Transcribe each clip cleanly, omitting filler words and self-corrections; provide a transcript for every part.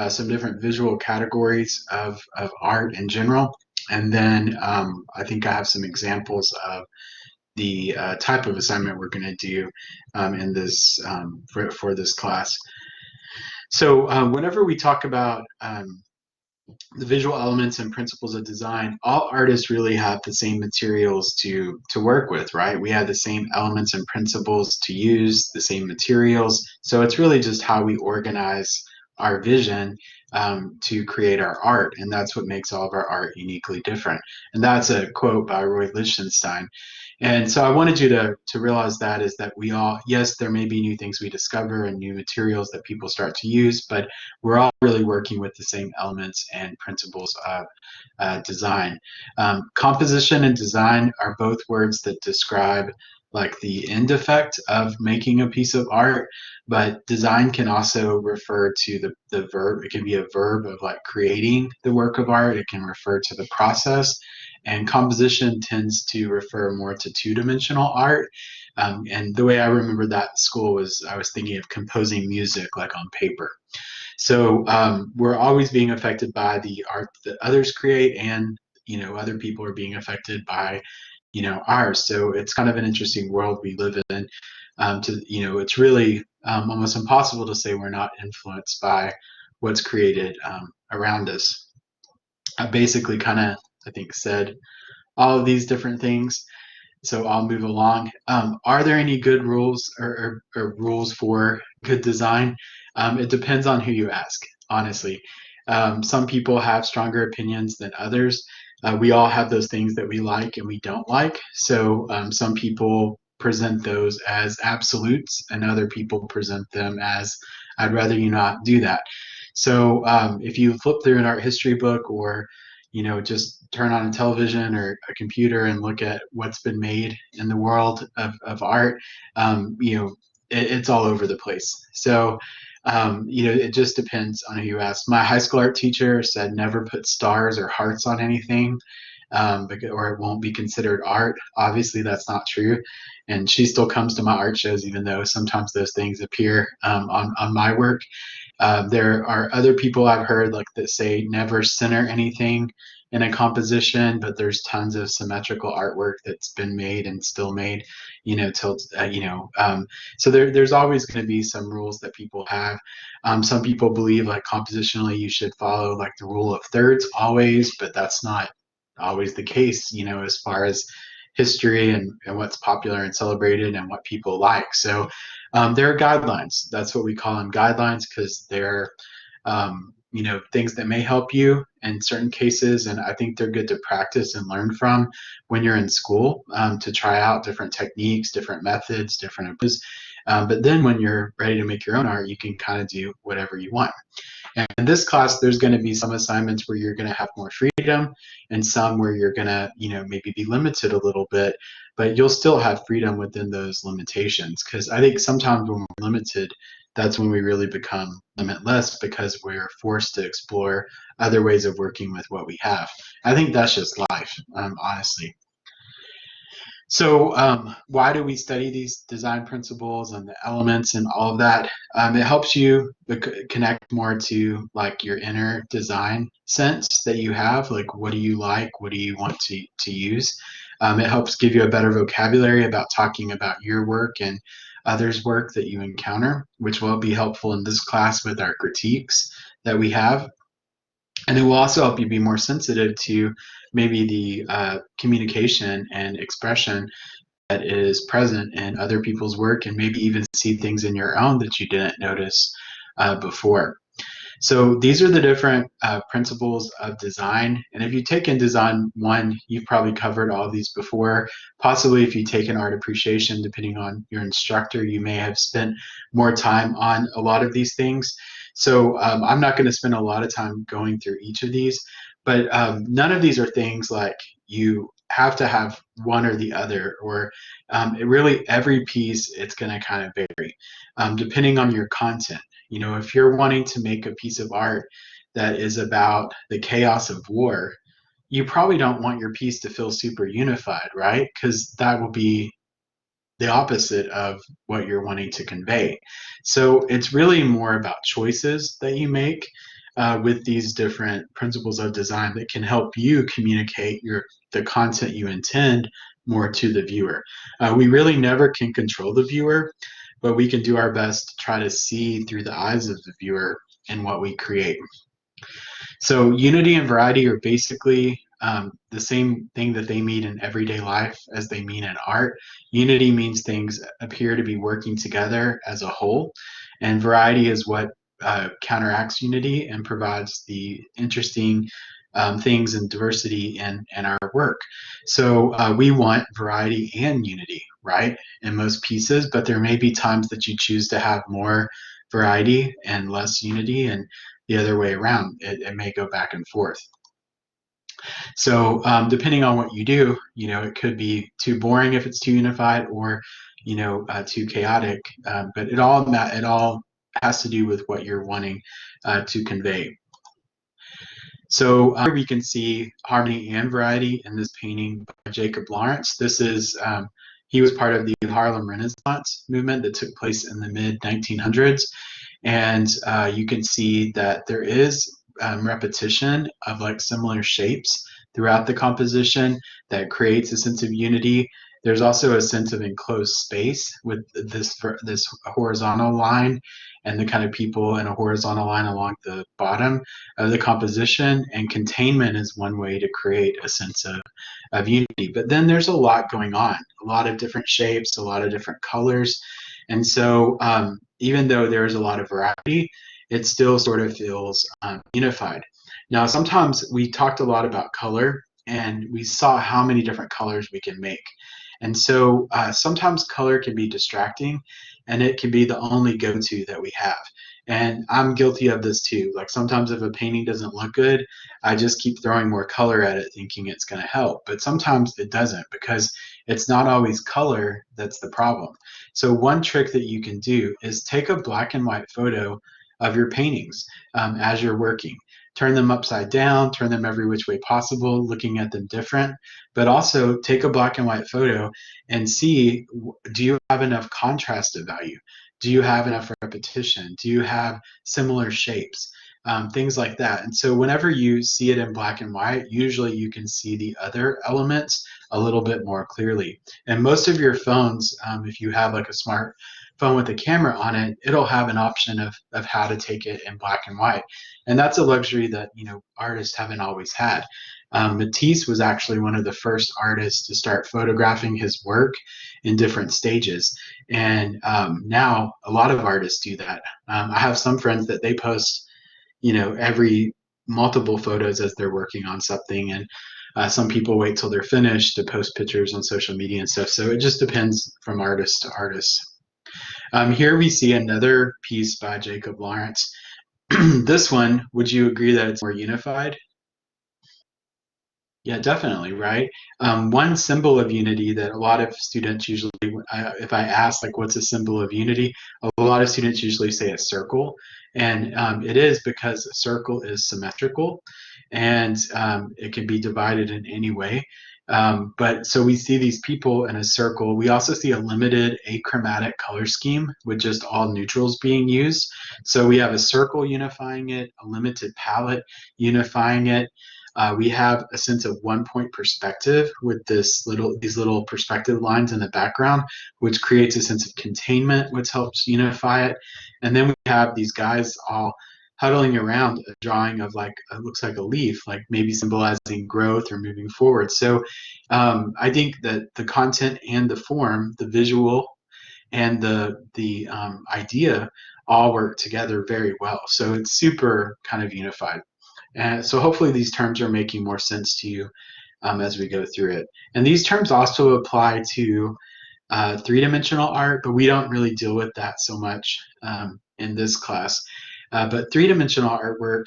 some different visual categories of art in general. And then I think I have some examples of the type of assignment we're going to do in this for this class. So whenever we talk about the visual elements and principles of design, all artists really have the same materials to work with, right? We have the same elements and principles to use, the same materials. So it's really just how we organize our vision to create our art, and that's what makes all of our art uniquely different. And that's a quote by Roy Lichtenstein. And so I wanted you to realize that is that we all, yes, there may be new things we discover and new materials that people start to use, but we're all really working with the same elements and principles of design. Composition and design are both words that describe like the end effect of making a piece of art, but design can also refer to the verb. It can be a verb of like creating the work of art. It can refer to the process. And composition tends to refer more to two-dimensional art. And the way I remember that in school was I was thinking of composing music like on paper. So we're always being affected by the art that others create, and other people are being affected by ours. So it's kind of an interesting world we live in. It's really almost impossible to say we're not influenced by what's created around us. I basically kind of, I think, said all of these different things. So I'll move along. Are there any good rules or rules for good design? It depends on who you ask, honestly. Some people have stronger opinions than others. We all have those things that we like and we don't like. So some people present those as absolutes, and other people present them as, I'd rather you not do that. So if you flip through an art history book, or just turn on a television or a computer and look at what's been made in the world of art, it's all over the place. So, it just depends on who you ask. My high school art teacher said never put stars or hearts on anything, or it won't be considered art. Obviously, that's not true. And she still comes to my art shows, even though sometimes those things appear on my work. There are other people I've heard like that say never center anything in a composition, but there's tons of symmetrical artwork that's been made and still made, so there's always going to be some rules that people have. Some people believe like compositionally you should follow like the rule of thirds always, but that's not always the case, as far as history and what's popular and celebrated and what people like. So there are guidelines. That's what we call them, guidelines, because they're things that may help you in certain cases, and I think they're good to practice and learn from when you're in school, to try out different techniques, different methods, different approaches. But then when you're ready to make your own art, you can kind of do whatever you want. And in this class, there's going to be some assignments where you're going to have more freedom, and some where you're going to, maybe be limited a little bit, but you'll still have freedom within those limitations. Because I think sometimes when we're limited, that's when we really become limitless, because we're forced to explore other ways of working with what we have. I think that's just life, honestly. So why do we study these design principles and the elements and all of that? It helps you connect more to like your inner design sense that you have. Like, what do you like? What do you want to use? It helps give you a better vocabulary about talking about your work and others' work that you encounter, which will be helpful in this class with our critiques that we have. And it will also help you be more sensitive to maybe the communication and expression that is present in other people's work, and maybe even see things in your own that you didn't notice before. So these are the different principles of design. And if you take in design 1, you've probably covered all these before. Possibly if you take an art appreciation, depending on your instructor, you may have spent more time on a lot of these things. So I'm not going to spend a lot of time going through each of these, but none of these are things like you have to have one or the other, or really every piece, it's going to kind of vary depending on your content. If you're wanting to make a piece of art that is about the chaos of war, you probably don't want your piece to feel super unified, right? Because that will be the opposite of what you're wanting to convey. So it's really more about choices that you make with these different principles of design that can help you communicate the content you intend more to the viewer. We really never can control the viewer, but we can do our best to try to see through the eyes of the viewer in what we create. So unity and variety are basically the same thing that they mean in everyday life as they mean in art. Unity means things appear to be working together as a whole, and variety is what counteracts unity and provides the interesting things and diversity in our work. So we want variety and unity, right, in most pieces, but there may be times that you choose to have more variety and less unity, and the other way around. It may go back and forth. So depending on what you do, it could be too boring if it's too unified, or too chaotic. But it all has to do with what you're wanting to convey. So here we can see harmony and variety in this painting by Jacob Lawrence. This is he was part of the Harlem Renaissance movement that took place in the mid 1900s. And you can see that there is repetition of like similar shapes throughout the composition that creates a sense of unity. There's also a sense of enclosed space with this horizontal line and the kind of people in a horizontal line along the bottom of the composition. And containment is one way to create a sense of unity. But then there's a lot going on, a lot of different shapes, a lot of different colors. And so even though there's a lot of variety, it still sort of feels unified. Now, sometimes we talked a lot about color, and we saw how many different colors we can make. And so sometimes color can be distracting, and it can be the only go-to that we have. And I'm guilty of this too. Like sometimes if a painting doesn't look good, I just keep throwing more color at it thinking it's going to help. But sometimes it doesn't, because it's not always color that's the problem. So one trick that you can do is take a black and white photo of your paintings as you're working. Turn them upside down, turn them every which way possible, looking at them different, but also take a black and white photo and see, do you have enough contrast of value? Do you have enough repetition? Do you have similar shapes? Things like that. And so whenever you see it in black and white, usually you can see the other elements a little bit more clearly. And most of your phones, if you have like a smart phone with a camera on it, it'll have an option of how to take it in black and white. And that's a luxury that artists haven't always had. Matisse was actually one of the first artists to start photographing his work in different stages. And now a lot of artists do that. I have some friends that they post, every multiple photos as they're working on something. And some people wait till they're finished to post pictures on social media and stuff. So it just depends from artist to artist. Here we see another piece by Jacob Lawrence. This one, would you agree that it's more unified? Yeah, definitely, right? One symbol of unity that a lot of students usually, if I ask like what's a symbol of unity, a lot of students usually say a circle. And it is because a circle is symmetrical, and it can be divided in any way. But so we see these people in a circle. We also see a limited achromatic color scheme with just all neutrals being used. So we have a circle unifying it, a limited palette unifying it. We have a sense of one-point perspective with these little perspective lines in the background, which creates a sense of containment, which helps unify it. And then we have these guys all huddling around a drawing of like, it looks like a leaf, like maybe symbolizing growth or moving forward. So I think that the content and the form, the visual and the idea all work together very well. So it's super kind of unified. And so hopefully these terms are making more sense to you as we go through it. And these terms also apply to three-dimensional art, but we don't really deal with that so much in this class. But three-dimensional artwork,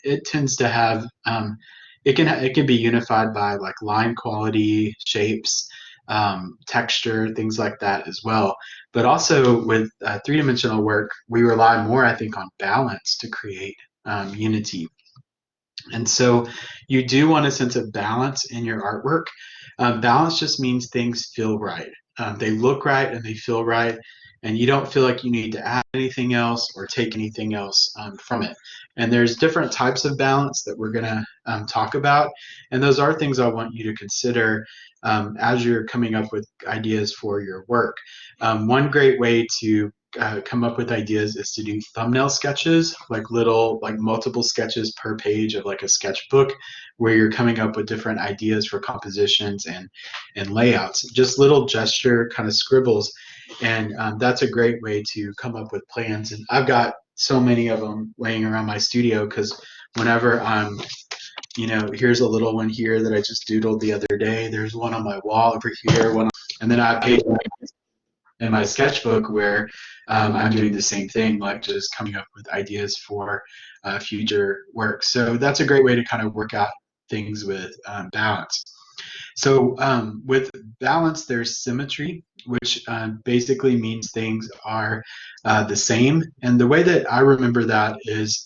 it tends to have, it can be unified by like line quality, shapes, texture, things like that as well. But also with three-dimensional work, we rely more, I think, on balance to create unity. And so you do want a sense of balance in your artwork. Balance just means things feel right. they look right and they feel right, and you don't feel like you need to add anything else or take anything else from it. And there's different types of balance that we're going to talk about, and those are things I want you to consider as you're coming up with ideas for your work. One great way to come up with ideas is to do thumbnail sketches, like multiple sketches per page of like a sketchbook, where you're coming up with different ideas for compositions and layouts, just little gesture kind of scribbles. And that's a great way to come up with plans. And I've got so many of them laying around my studio, because whenever I'm, here's a little one here that I just doodled the other day. There's one on my wall over here, and then I have pages in my sketchbook where I'm doing the same thing, like just coming up with ideas for future work. So that's a great way to kind of work out things with balance. So with balance, there's symmetry, which basically means things are the same. And the way that I remember that is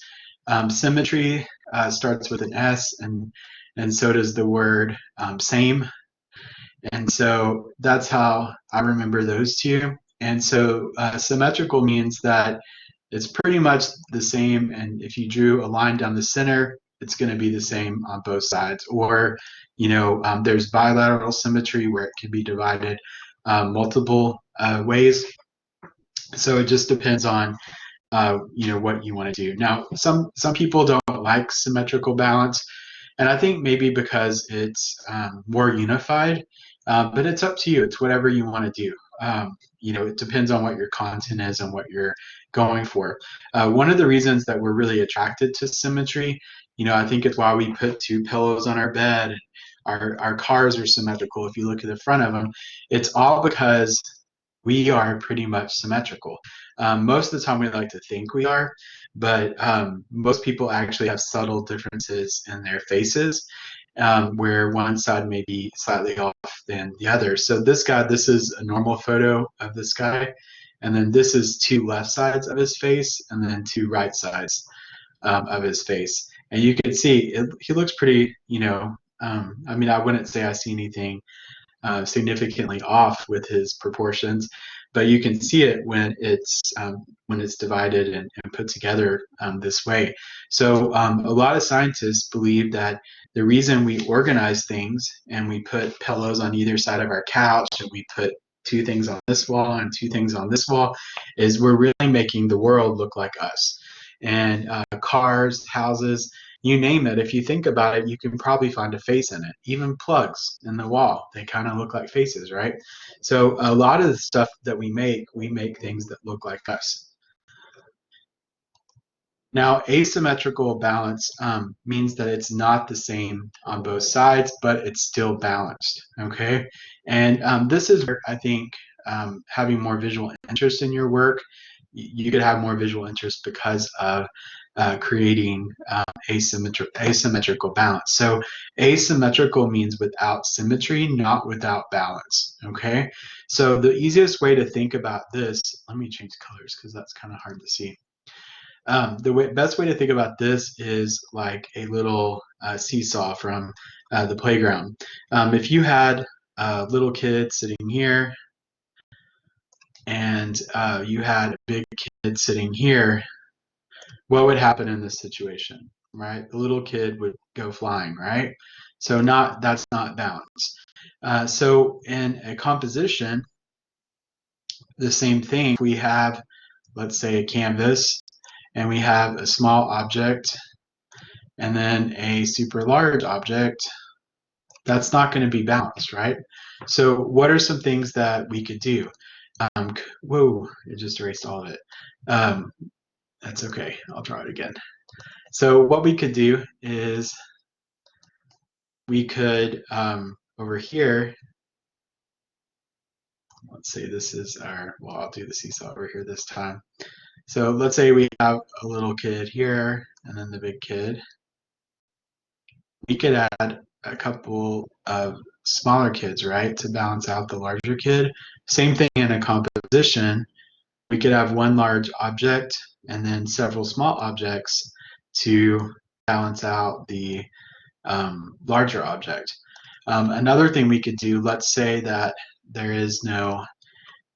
symmetry starts with an S, and so does the word same. And so that's how I remember those two. And so symmetrical means that it's pretty much the same. And if you drew a line down the center, it's going to be the same on both sides. Or, there's bilateral symmetry, where it can be divided multiple ways. So it just depends on what you want to do. Now, some people don't like symmetrical balance, and I think maybe because it's more unified, but it's up to you. It's whatever you want to do. It depends on what your content is and what you're going for. One of the reasons that we're really attracted to symmetry, I think it's why we put two pillows on our bed. Our cars are symmetrical. If you look at the front of them, it's all because we are pretty much symmetrical. Most of the time we like to think we are, but most people actually have subtle differences in their faces, where one side may be slightly off than the other. So this is a normal photo of this guy, and then this is two left sides of his face, and then two right sides of his face. And you can see he looks pretty, I wouldn't say I see anything significantly off with his proportions, but you can see it when it's divided and put together this way. So a lot of scientists believe that the reason we organize things and we put pillows on either side of our couch and we put two things on this wall and two things on this wall is we're really making the world look like us. And cars, houses, you name it, if you think about it, you can probably find a face in it. Even plugs in the wall, they kind of look like faces, right? So a lot of the stuff that we make things that look like us. Now, asymmetrical balance means that it's not the same on both sides, but it's still balanced, okay? And this is where I think having more visual interest in your work, you could have more visual interest because of creating asymmetrical balance. So asymmetrical means without symmetry, not without balance, okay? So the easiest way to think about this, let me change colors because that's kind of hard to see. Best way to think about this is like a little seesaw from the playground. If you had a little kid sitting here and you had a big kid sitting here, what would happen in this situation, right? The little kid would go flying, right? So that's not balance. So in a composition, the same thing. If we have, let's say, a canvas, and we have a small object and then a super large object, that's not going to be balanced, right? So what are some things that we could do? Whoa, it just erased all of it. That's okay, I'll try it again. So what we could do is we could, over here, let's say this is I'll do the seesaw over here this time. So let's say we have a little kid here and then the big kid. We could add a couple of smaller kids, right, to balance out the larger kid. Same thing in a composition. We could have one large object and then several small objects to balance out the larger object. Another thing we could do, let's say that there is no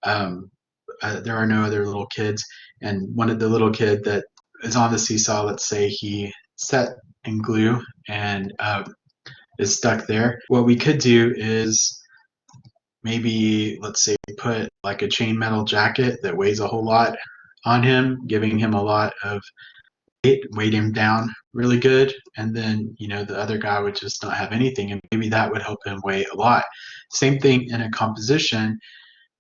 there are no other little kids, and one of the little kid that is on the seesaw, let's say he set in glue and is stuck there. What we could do is maybe, let's say, put like a chainmail jacket that weighs a whole lot on him, giving him a lot of weight him down really good, and then the other guy would just not have anything, and maybe that would help him weigh a lot. Same thing in a composition.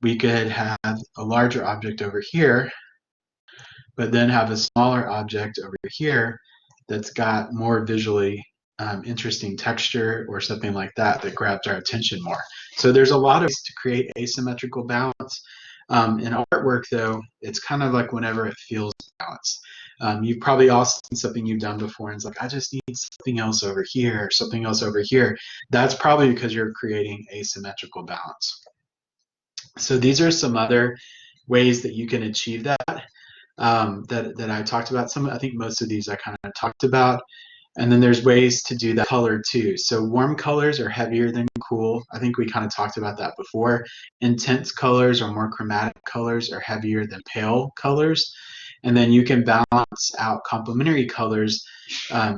We could have a larger object over here, but then have a smaller object over here that's got more visually interesting texture or something like that that grabs our attention more. So there's a lot of ways to create asymmetrical balance. In artwork, though, it's kind of like whenever it feels balanced. You've probably all seen something you've done before, and it's like, I just need something else over here, something else over here. That's probably because you're creating asymmetrical balance. So these are some other ways that you can achieve that, that I talked about. I think most of these I kind of talked about. And then there's ways to do that color too. So warm colors are heavier than cool. I think we kind of talked about that before. Intense colors or more chromatic colors are heavier than pale colors. And then you can balance out complementary colors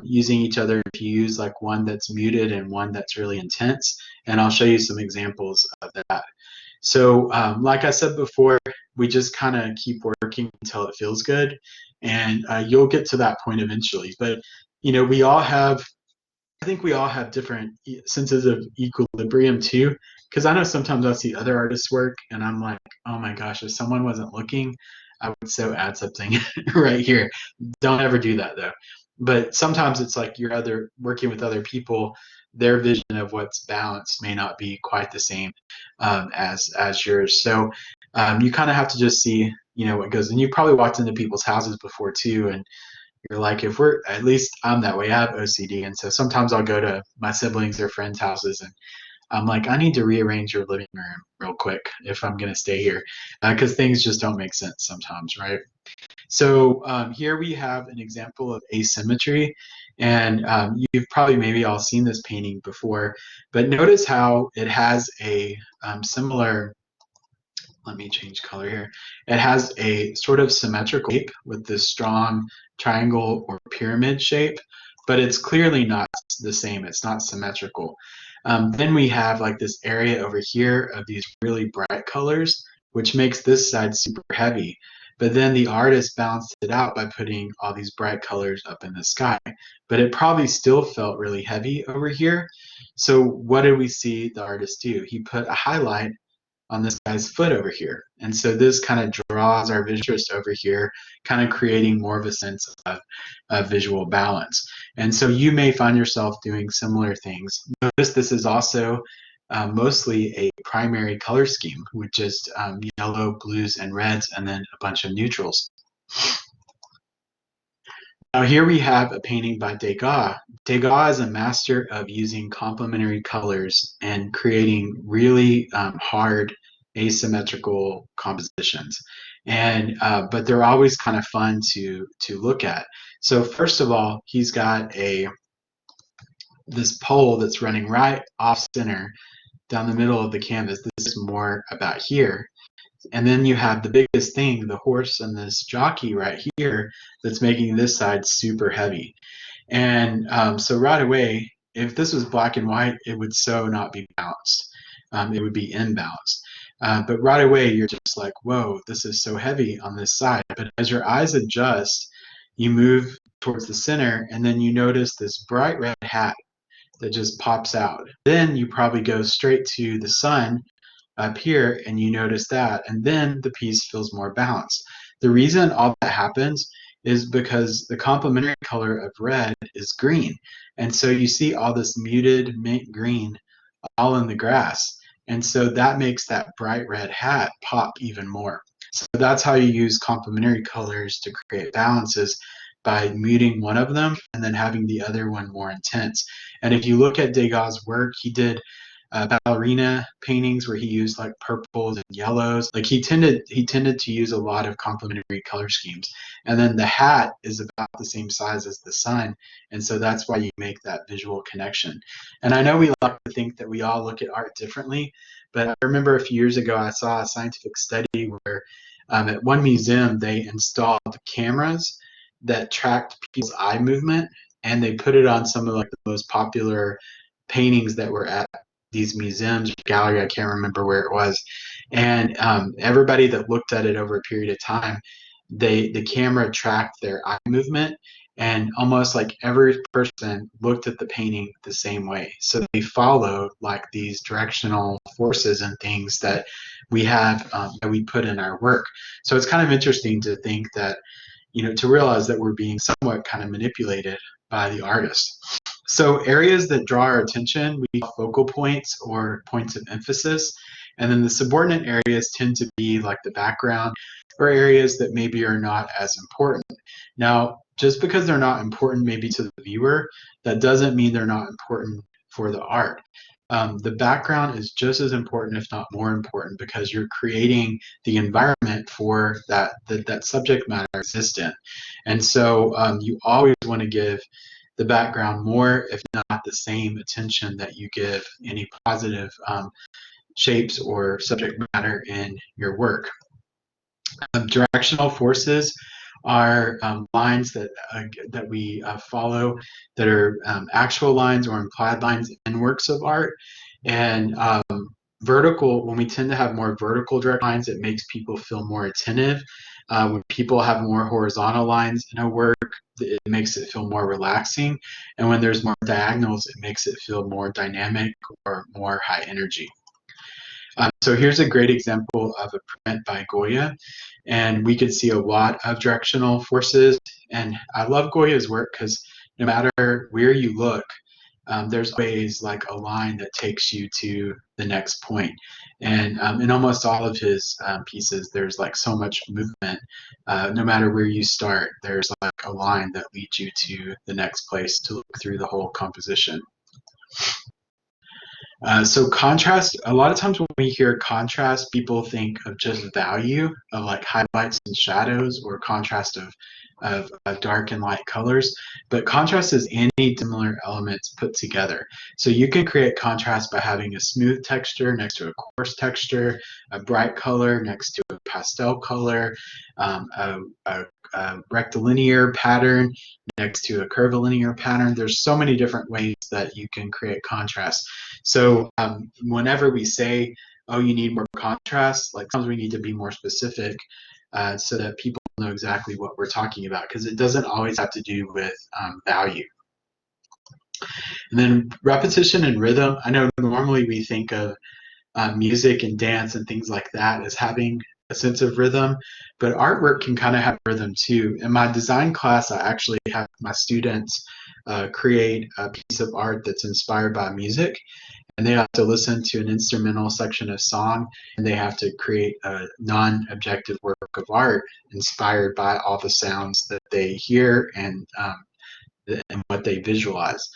using each other if you use like one that's muted and one that's really intense. And I'll show you some examples of that. So like I said before, we just kind of keep working until it feels good. And you'll get to that point eventually. But we all have, I think we all have different senses of equilibrium too. Because I know sometimes I see other artists' work and I'm like, oh my gosh, if someone wasn't looking, I would so add something right here. Don't ever do that though. But sometimes it's like you're working with other people, their vision of what's balanced may not be quite the same as yours. So you kind of have to just see, what goes. And you probably walked into people's houses before too, and you're like, at least I'm that way. I have OCD, and so sometimes I'll go to my siblings or friends' houses, and I'm like, I need to rearrange your living room real quick if I'm going to stay here, because things just don't make sense sometimes, right? So here we have an example of asymmetry, and you've probably maybe all seen this painting before, but notice how it has a similar, let me change color here. It has a sort of symmetrical shape with this strong triangle or pyramid shape, but it's clearly not the same. It's not symmetrical. Then we have like this area over here of these really bright colors, which makes this side super heavy. But then the artist balanced it out by putting all these bright colors up in the sky. But it probably still felt really heavy over here. So what did we see the artist do? He put a highlight on this guy's foot over here. And so this kind of draws our interest over here, kind of creating more of a sense of visual balance. And so you may find yourself doing similar things. Notice this is also mostly a primary color scheme with just yellow, blues, and reds, and then a bunch of neutrals. Now here we have a painting by Degas. Degas is a master of using complementary colors and creating really hard asymmetrical compositions. And but they're always kind of fun to look at. So first of all, he's got this pole that's running right off center down the middle of the canvas. This is more about here. And then you have the biggest thing, the horse and this jockey right here that's making this side super heavy. And so right away, if this was black and white, it would so not be balanced. It would be imbalanced. But right away, you're just like, whoa, this is so heavy on this side. But as your eyes adjust, you move towards the center, and then you notice this bright red hat that just pops out. Then you probably go straight to the sun up here, and you notice that, and then the piece feels more balanced. The reason all that happens is because the complementary color of red is green, and so you see all this muted mint green all in the grass, and so that makes that bright red hat pop even more. So that's how you use complementary colors to create balances, by muting one of them and then having the other one more intense. And if you look at Degas' work, he did ballerina paintings where he used like purples and yellows. Like he tended to use a lot of complementary color schemes. And then the hat is about the same size as the sun, and so that's why you make that visual connection. And I know we like to think that we all look at art differently, but I remember a few years ago I saw a scientific study where at one museum they installed cameras that tracked people's eye movement, and they put it on some of like the most popular paintings that were at these museums or gallery. I can't remember where it was. And everybody that looked at it over a period of time, the camera tracked their eye movement, and almost like every person looked at the painting the same way. So they followed like these directional forces and things that we have that we put in our work. So it's kind of interesting to think that, to realize that we're being somewhat kind of manipulated by the artist. So areas that draw our attention, we call focal points or points of emphasis. And then the subordinate areas tend to be like the background or areas that maybe are not as important. Now, just because they're not important maybe to the viewer, that doesn't mean they're not important for the art. The background is just as important, if not more important, because you're creating the environment for that subject matter existent. And so you always want to give the background more, if not the same attention that you give any positive shapes or subject matter in your work. Directional forces are lines that we follow that are actual lines or implied lines in works of art. And vertical, when we tend to have more vertical direct lines, it makes people feel more attentive. When people have more horizontal lines in a work, it makes it feel more relaxing. And when there's more diagonals, it makes it feel more dynamic or more high energy. So here's a great example of a print by Goya, and we could see a lot of directional forces. And I love Goya's work because no matter where you look, there's always like a line that takes you to the next point. And in almost all of his pieces, there's like so much movement. No matter where you start, there's like a line that leads you to the next place to look through the whole composition. So contrast, a lot of times when we hear contrast, people think of just value of like highlights and shadows, or contrast of dark and light colors, but contrast is any similar elements put together. So you can create contrast by having a smooth texture next to a coarse texture, a bright color next to a pastel color, a rectilinear pattern next to a curvilinear pattern. There's so many different ways that you can create contrast. So whenever we say, oh, you need more contrast, like sometimes we need to be more specific so that people know exactly what we're talking about, because it doesn't always have to do with value. And then repetition and rhythm. I know normally we think of music and dance and things like that as having a sense of rhythm, but artwork can kind of have rhythm too. In my design class, I actually have my students create a piece of art that's inspired by music, and they have to listen to an instrumental section of song, and they have to create a non-objective work of art inspired by all the sounds that they hear and what they visualize.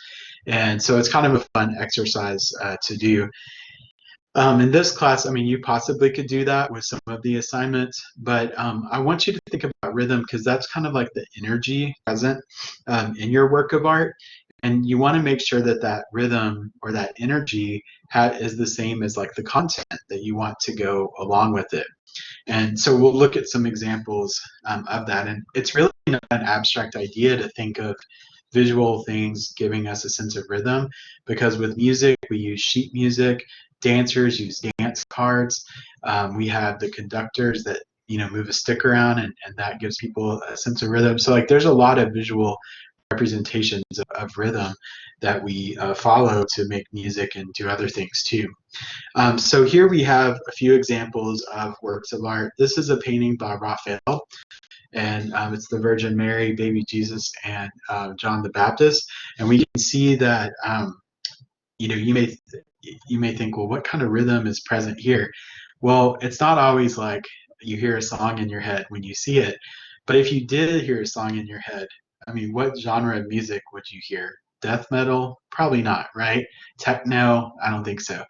And so it's kind of a fun exercise to do. In this class, I mean, you possibly could do that with some of the assignments, but I want you to think about rhythm, because that's kind of like the energy present in your work of art. And you want to make sure that that rhythm or that energy is the same as like the content that you want to go along with it. And so we'll look at some examples of that. And it's really not an abstract idea to think of visual things giving us a sense of rhythm, because with music, we use sheet music. Dancers use dance cards. We have the conductors that move a stick around, and that gives people a sense of rhythm. So like there's a lot of visual representations of rhythm that we follow to make music and do other things too. So here we have a few examples of works of art. This is a painting by Raphael, and it's the Virgin Mary, baby Jesus, and John the Baptist. And we can see that you may think, well, what kind of rhythm is present here? Well, it's not always like you hear a song in your head when you see it, but if you did hear a song in your head, I mean, what genre of music would you hear? death metal? Probably not, right? Techno? I don't think so.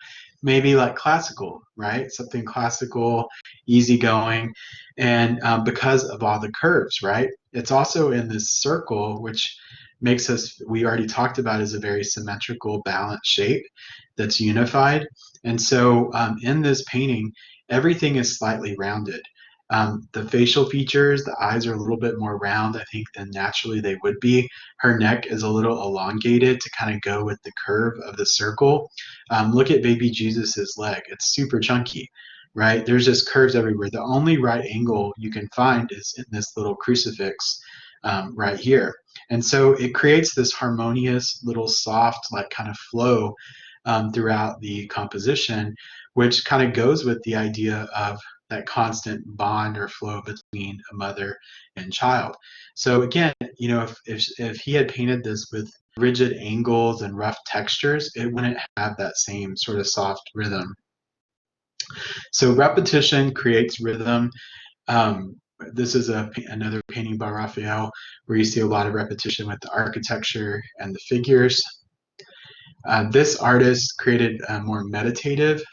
Maybe like classical, right? Something classical, easygoing, and because of all the curves, right? It's also in this circle, which makes us, we already talked about, is a very symmetrical, balanced shape that's unified. And so in this painting, everything is slightly rounded. The facial features, the eyes are a little bit more round, I think, than naturally they would be. Her neck is a little elongated to kind of go with the curve of the circle. Look at baby Jesus's leg. It's super chunky, right? There's just curves everywhere. The only right angle you can find is in this little crucifix right here. And so it creates this harmonious little soft, like kind of flow throughout the composition, which kind of goes with the idea of that constant bond or flow between a mother and child. So again, you know, if he had painted this with rigid angles and rough textures, it wouldn't have that same sort of soft rhythm. So repetition creates rhythm. This is another painting by Raphael where you see a lot of repetition with the architecture and the figures. This artist created more meditative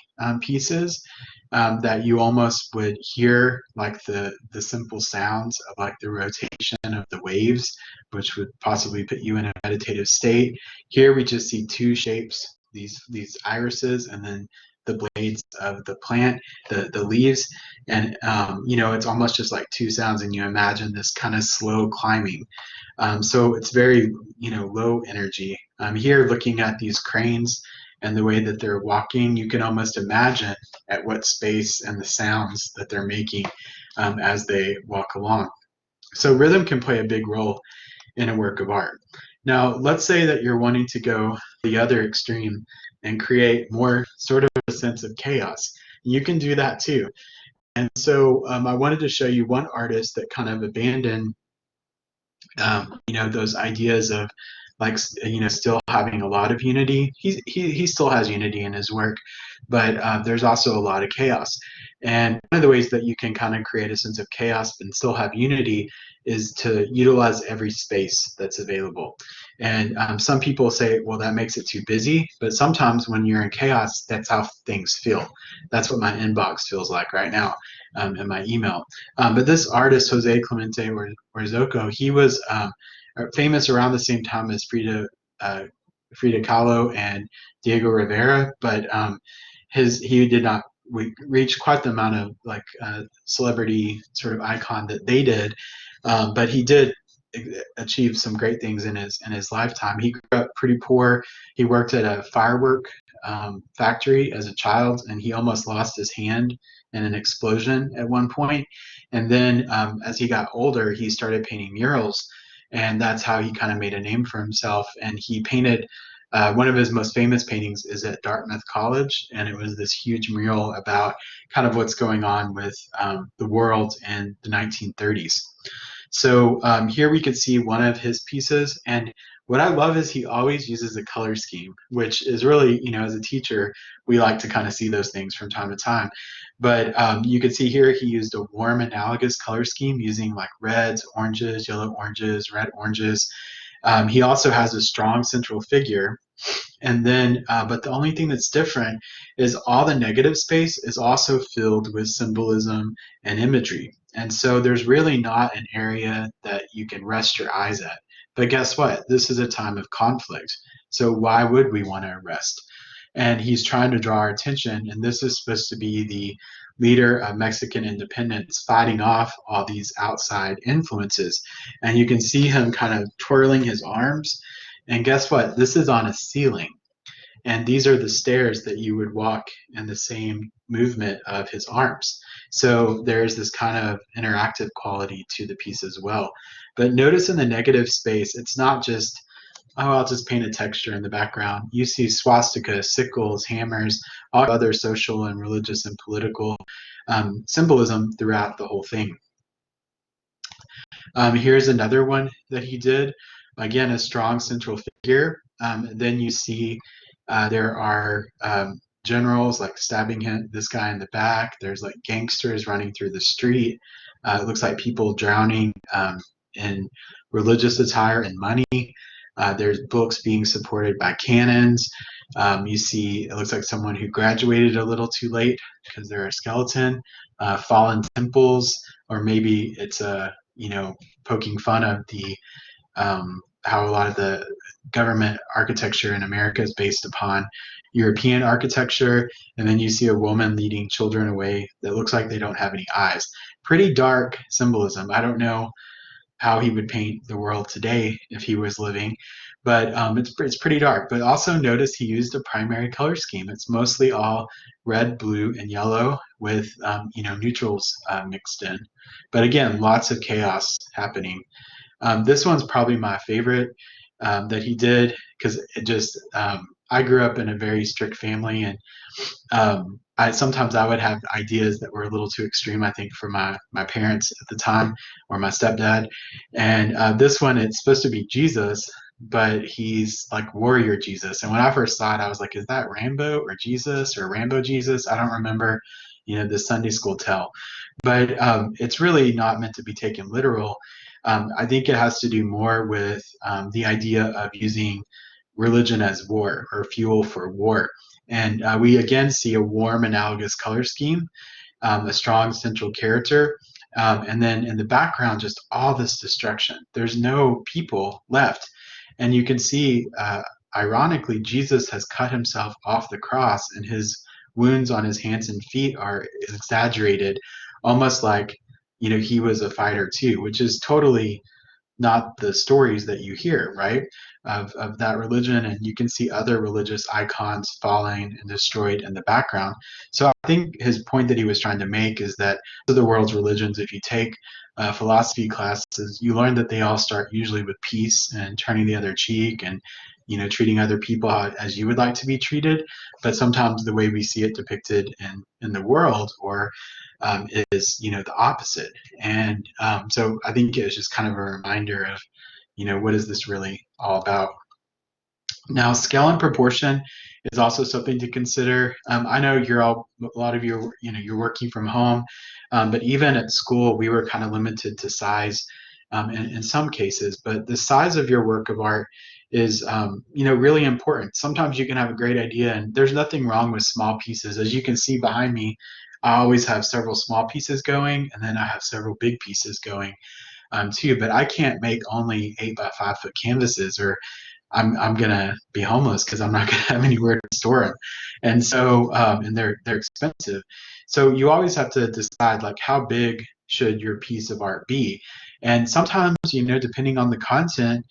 pieces that you almost would hear like the simple sounds of like the rotation of the waves, which would possibly put you in a meditative state. Here we just see two shapes, these irises, and then the blades of the plant, the leaves, and you know, it's almost just like two sounds, and you imagine this kind of slow climbing. So it's very, you know, low energy. Here, looking at these cranes and the way that they're walking, you can almost imagine at what space and the sounds that they're making as they walk along. So rhythm can play a big role in a work of art. Now, let's say that you're wanting to go the other extreme and create more sort of a sense of chaos. You can do that too. And so I wanted to show you one artist that kind of abandoned you know, those ideas of like, you know, still having a lot of unity. He still has unity in his work, but there's also a lot of chaos. And one of the ways that you can kind of create a sense of chaos and still have unity is to utilize every space that's available. And some people say, well, that makes it too busy. But sometimes when you're in chaos, that's how things feel. That's what my inbox feels like right now in my email. But this artist, Jose Clemente Orzocco, he was famous around the same time as Frida Kahlo and Diego Rivera, but he did not reach quite the amount of like celebrity sort of icon that they did, but he did achieve some great things in his lifetime. He grew up pretty poor. He worked at a firework factory as a child, and he almost lost his hand in an explosion at one point. And then as he got older, he started painting murals, and that's how he kind of made a name for himself. And he painted one of his most famous paintings is at Dartmouth College, and it was this huge mural about kind of what's going on with the world in the 1930s. So here we could see one of his pieces, and what I love is he always uses a color scheme, which is really, you know, as a teacher, we like to kind of see those things from time to time. But you can see here he used a warm analogous color scheme using like reds, oranges, yellow oranges, red oranges. He also has a strong central figure. And then, but the only thing that's different is all the negative space is also filled with symbolism and imagery. And so there's really not an area that you can rest your eyes at. But guess what? This is a time of conflict. So why would we want to rest? And he's trying to draw our attention. And this is supposed to be the leader of Mexican independence fighting off all these outside influences. And you can see him kind of twirling his arms. And guess what? This is on a ceiling. And these are the stairs that you would walk in the same movement of his arms. So there's this kind of interactive quality to the piece as well. But notice in the negative space, it's not just, oh, I'll just paint a texture in the background. You see swastikas, sickles, hammers, all other social and religious and political symbolism throughout the whole thing. Here's another one that he did. Again, a strong central figure. Then you see there are generals like stabbing this guy in the back. There's like gangsters running through the street. It looks like people drowning in religious attire and money. There's books being supported by cannons. You see, it looks like someone who graduated a little too late because they're a skeleton. Fallen temples, or maybe it's a poking fun of the how a lot of the government architecture in America is based upon European architecture. And then you see a woman leading children away that looks like they don't have any eyes. Pretty dark symbolism. I don't know how he would paint the world today if he was living, but it's pretty dark. But also notice he used a primary color scheme. It's mostly all red, blue, and yellow with neutrals mixed in. But again, lots of chaos happening. This one's probably my favorite that he did because it just I grew up in a very strict family, and sometimes I would have ideas that were a little too extreme, I think, for my parents at the time, or my stepdad. And this one, it's supposed to be Jesus, but he's like warrior Jesus. And when I first saw it, I was like, is that Rambo or Jesus or Rambo Jesus? I don't remember, the Sunday school tell. But it's really not meant to be taken literal. I think it has to do more with the idea of using religion as war or fuel for war. And we again see a warm analogous color scheme, a strong central character, and then in the background, just all this destruction. There's no people left. And you can see, ironically, Jesus has cut himself off the cross, and his wounds on his hands and feet are exaggerated, almost like, he was a fighter too, which is totally not the stories that you hear, right, of that religion. And you can see other religious icons falling and destroyed in the background. So I think his point that he was trying to make is that of the world's religions, if you take philosophy classes, you learn that they all start usually with peace and turning the other cheek and treating other people as you would like to be treated. But sometimes the way we see it depicted in the world, or is the opposite. And so I think it's just kind of a reminder of what is this really all about. Now, scale and proportion is also something to consider. I know a lot of you, you're working from home, but even at school, we were kind of limited to size in some cases. But the size of your work of art is, really important. Sometimes you can have a great idea, and there's nothing wrong with small pieces. As you can see behind me, I always have several small pieces going, and then I have several big pieces going too. But I can't make only 8 by 5 foot canvases, or I'm gonna be homeless because I'm not gonna have anywhere to store them. And so, and they're expensive. So you always have to decide, like, how big should your piece of art be? And sometimes, depending on the content,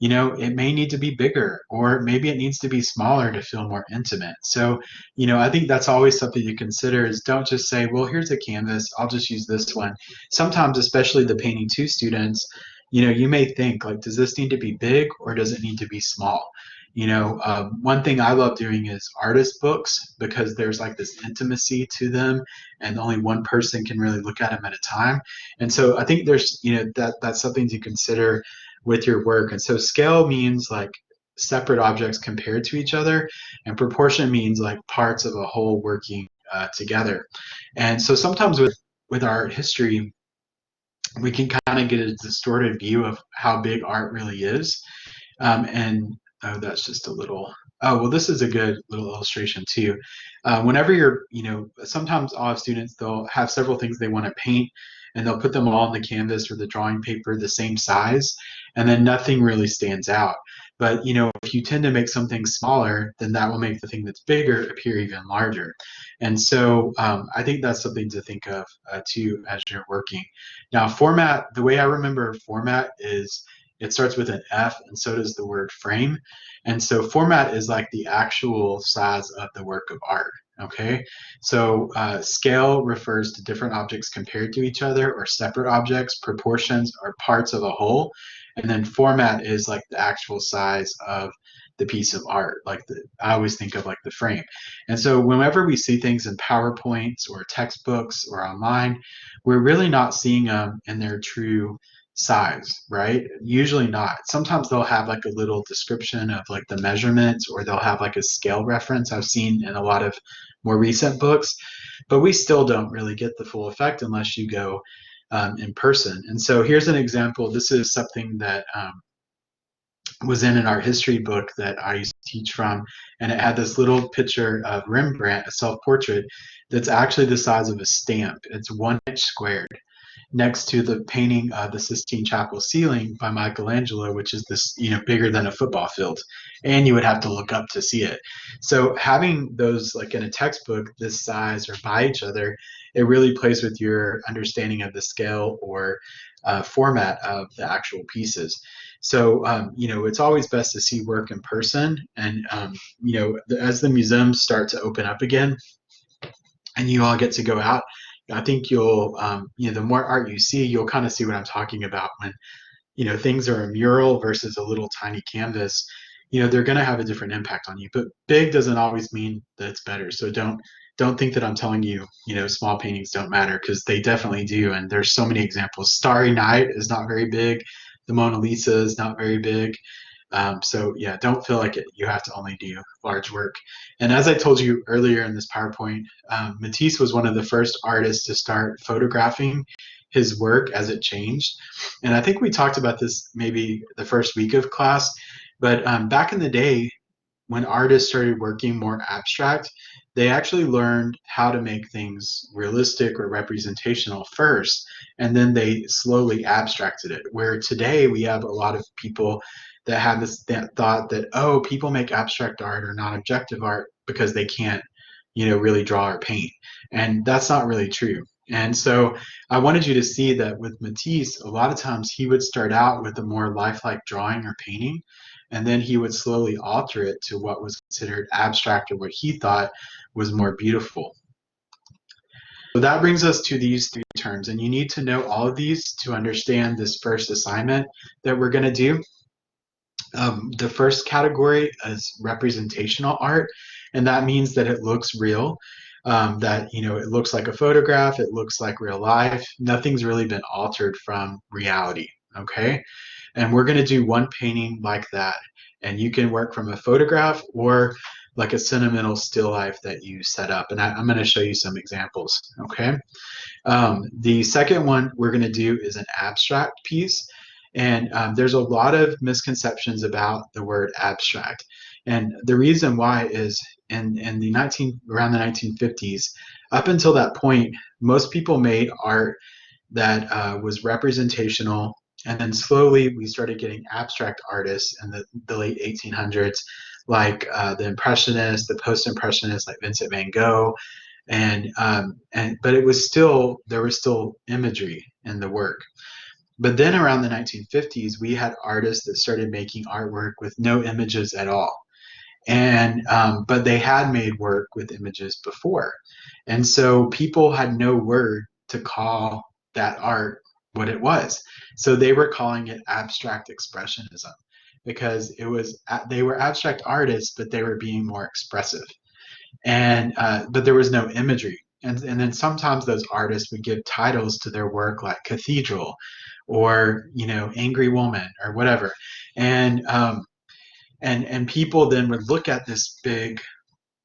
it may need to be bigger, or maybe it needs to be smaller to feel more intimate. So, I think that's always something to consider, is don't just say, well, here's a canvas, I'll just use this one. Sometimes, especially the painting 2 students, you may think, like, does this need to be big or does it need to be small? One thing I love doing is artist books, because there's like this intimacy to them, and only one person can really look at them at a time. And so I think there's, that's something to consider with your work. And so scale means like separate objects compared to each other, and proportion means like parts of a whole working together. And so sometimes with art history, we can kind of get a distorted view of how big art really is. And oh, that's just a little. Oh, well, this is a good little illustration too. Whenever you're, sometimes all of students, they'll have several things they want to paint, and they'll put them all on the canvas or the drawing paper the same size, and then nothing really stands out. But, if you tend to make something smaller, then that will make the thing that's bigger appear even larger. And so I think that's something to think of too as you're working. Now, format, the way I remember format is, it starts with an F, and so does the word frame. And so format is like the actual size of the work of art. Okay, so scale refers to different objects compared to each other, or separate objects. Proportions are parts of a whole. And then format is like the actual size of the piece of art. I always think of like the frame. And so whenever we see things in PowerPoints or textbooks or online, we're really not seeing them in their true size, right? Usually not. Sometimes they'll have like a little description of like the measurements, or they'll have like a scale reference I've seen in a lot of more recent books, but we still don't really get the full effect unless you go in person. And so here's an example. This is something that was in an art history book that I used to teach from, and it had this little picture of Rembrandt, a self-portrait, that's actually the size of a stamp. It's 1 inch squared, next to the painting of the Sistine Chapel ceiling by Michelangelo, which is this, bigger than a football field, and you would have to look up to see it. So having those like in a textbook this size or by each other, it really plays with your understanding of the scale or format of the actual pieces. So it's always best to see work in person, and as the museums start to open up again, and you all get to go out, I think you'll, the more art you see, you'll kind of see what I'm talking about when, things are a mural versus a little tiny canvas, they're going to have a different impact on you. But big doesn't always mean that it's better. So don't think that I'm telling you, small paintings don't matter, because they definitely do. And there's so many examples. Starry Night is not very big. The Mona Lisa is not very big. So yeah, don't feel like you have to only do large work. And as I told you earlier in this PowerPoint, Matisse was one of the first artists to start photographing his work as it changed. And I think we talked about this maybe the first week of class, but back in the day, when artists started working more abstract, they actually learned how to make things realistic or representational first, and then they slowly abstracted it. Where today we have a lot of people that have this thought that, oh, people make abstract art or non-objective art because they can't, really draw or paint. And that's not really true. And so I wanted you to see that with Matisse, a lot of times he would start out with a more lifelike drawing or painting, and then he would slowly alter it to what was considered abstract or what he thought was more beautiful. So that brings us to these 3 terms, and you need to know all of these to understand this first assignment that we're going to do. The first category is representational art, and that means that it looks real, that it looks like a photograph, it looks like real life, nothing's really been altered from reality. Okay, and we're going to do one painting like that, and you can work from a photograph or like a sentimental still life that you set up, and I'm going to show you some examples. Okay, the second one we're going to do is an abstract piece. And there's a lot of misconceptions about the word abstract. And the reason why is in the around the 1950s, up until that point, most people made art that was representational. And then slowly we started getting abstract artists in the late 1800s, like the Impressionists, the Post-Impressionists, like Vincent van Gogh. But there was still imagery in the work. But then around the 1950s, we had artists that started making artwork with no images at all. And but they had made work with images before. And so people had no word to call that art what it was. So they were calling it abstract expressionism, because they were abstract artists, but they were being more expressive. And but there was no imagery. And then sometimes those artists would give titles to their work like Cathedral, or Angry Woman, or whatever. And people then would look at this big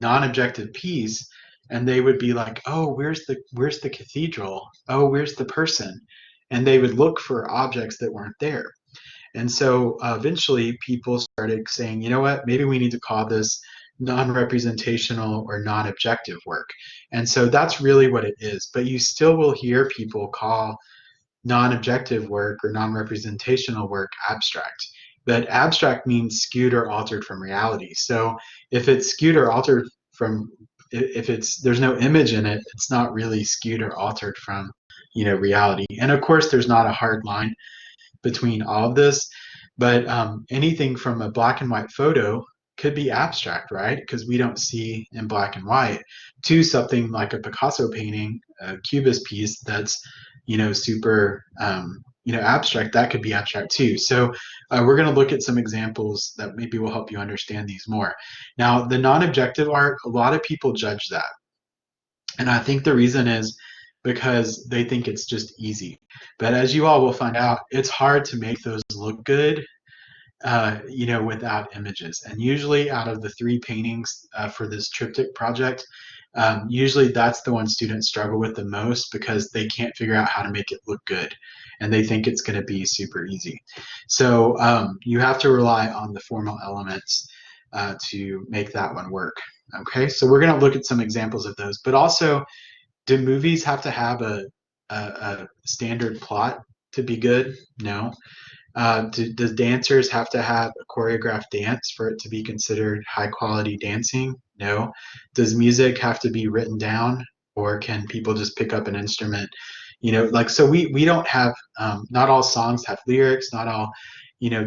non-objective piece, and they would be like, oh, where's the cathedral? Oh, where's the person? And they would look for objects that weren't there. And so eventually people started saying, you know what, maybe we need to call this non-representational or non-objective work. And so that's really what it is. But you still will hear people call non-objective work or non-representational work abstract. But abstract means skewed or altered from reality. So if it's skewed or altered from, if there's no image in it, it's not really skewed or altered from reality. And of course, there's not a hard line between all of this, but anything from a black and white photo could be abstract, right? Because we don't see in black and white, to something like a Picasso painting, a Cubist piece that's super abstract, that could be abstract too. So we're going to look at some examples that maybe will help you understand these more. Now, the non-objective art, a lot of people judge that, and I think the reason is because they think it's just easy. But as you all will find out, it's hard to make those look good without images. And usually out of the 3 paintings for this triptych project, Usually that's the one students struggle with the most because they can't figure out how to make it look good and they think it's going to be super easy. So you have to rely on the formal elements to make that one work. Okay, so we're going to look at some examples of those, but also, do movies have to have a standard plot to be good? No. Does dancers have to have a choreographed dance for it to be considered high quality dancing? No. Does music have to be written down, or can people just pick up an instrument? Like, so we don't have, not all songs have lyrics, not all,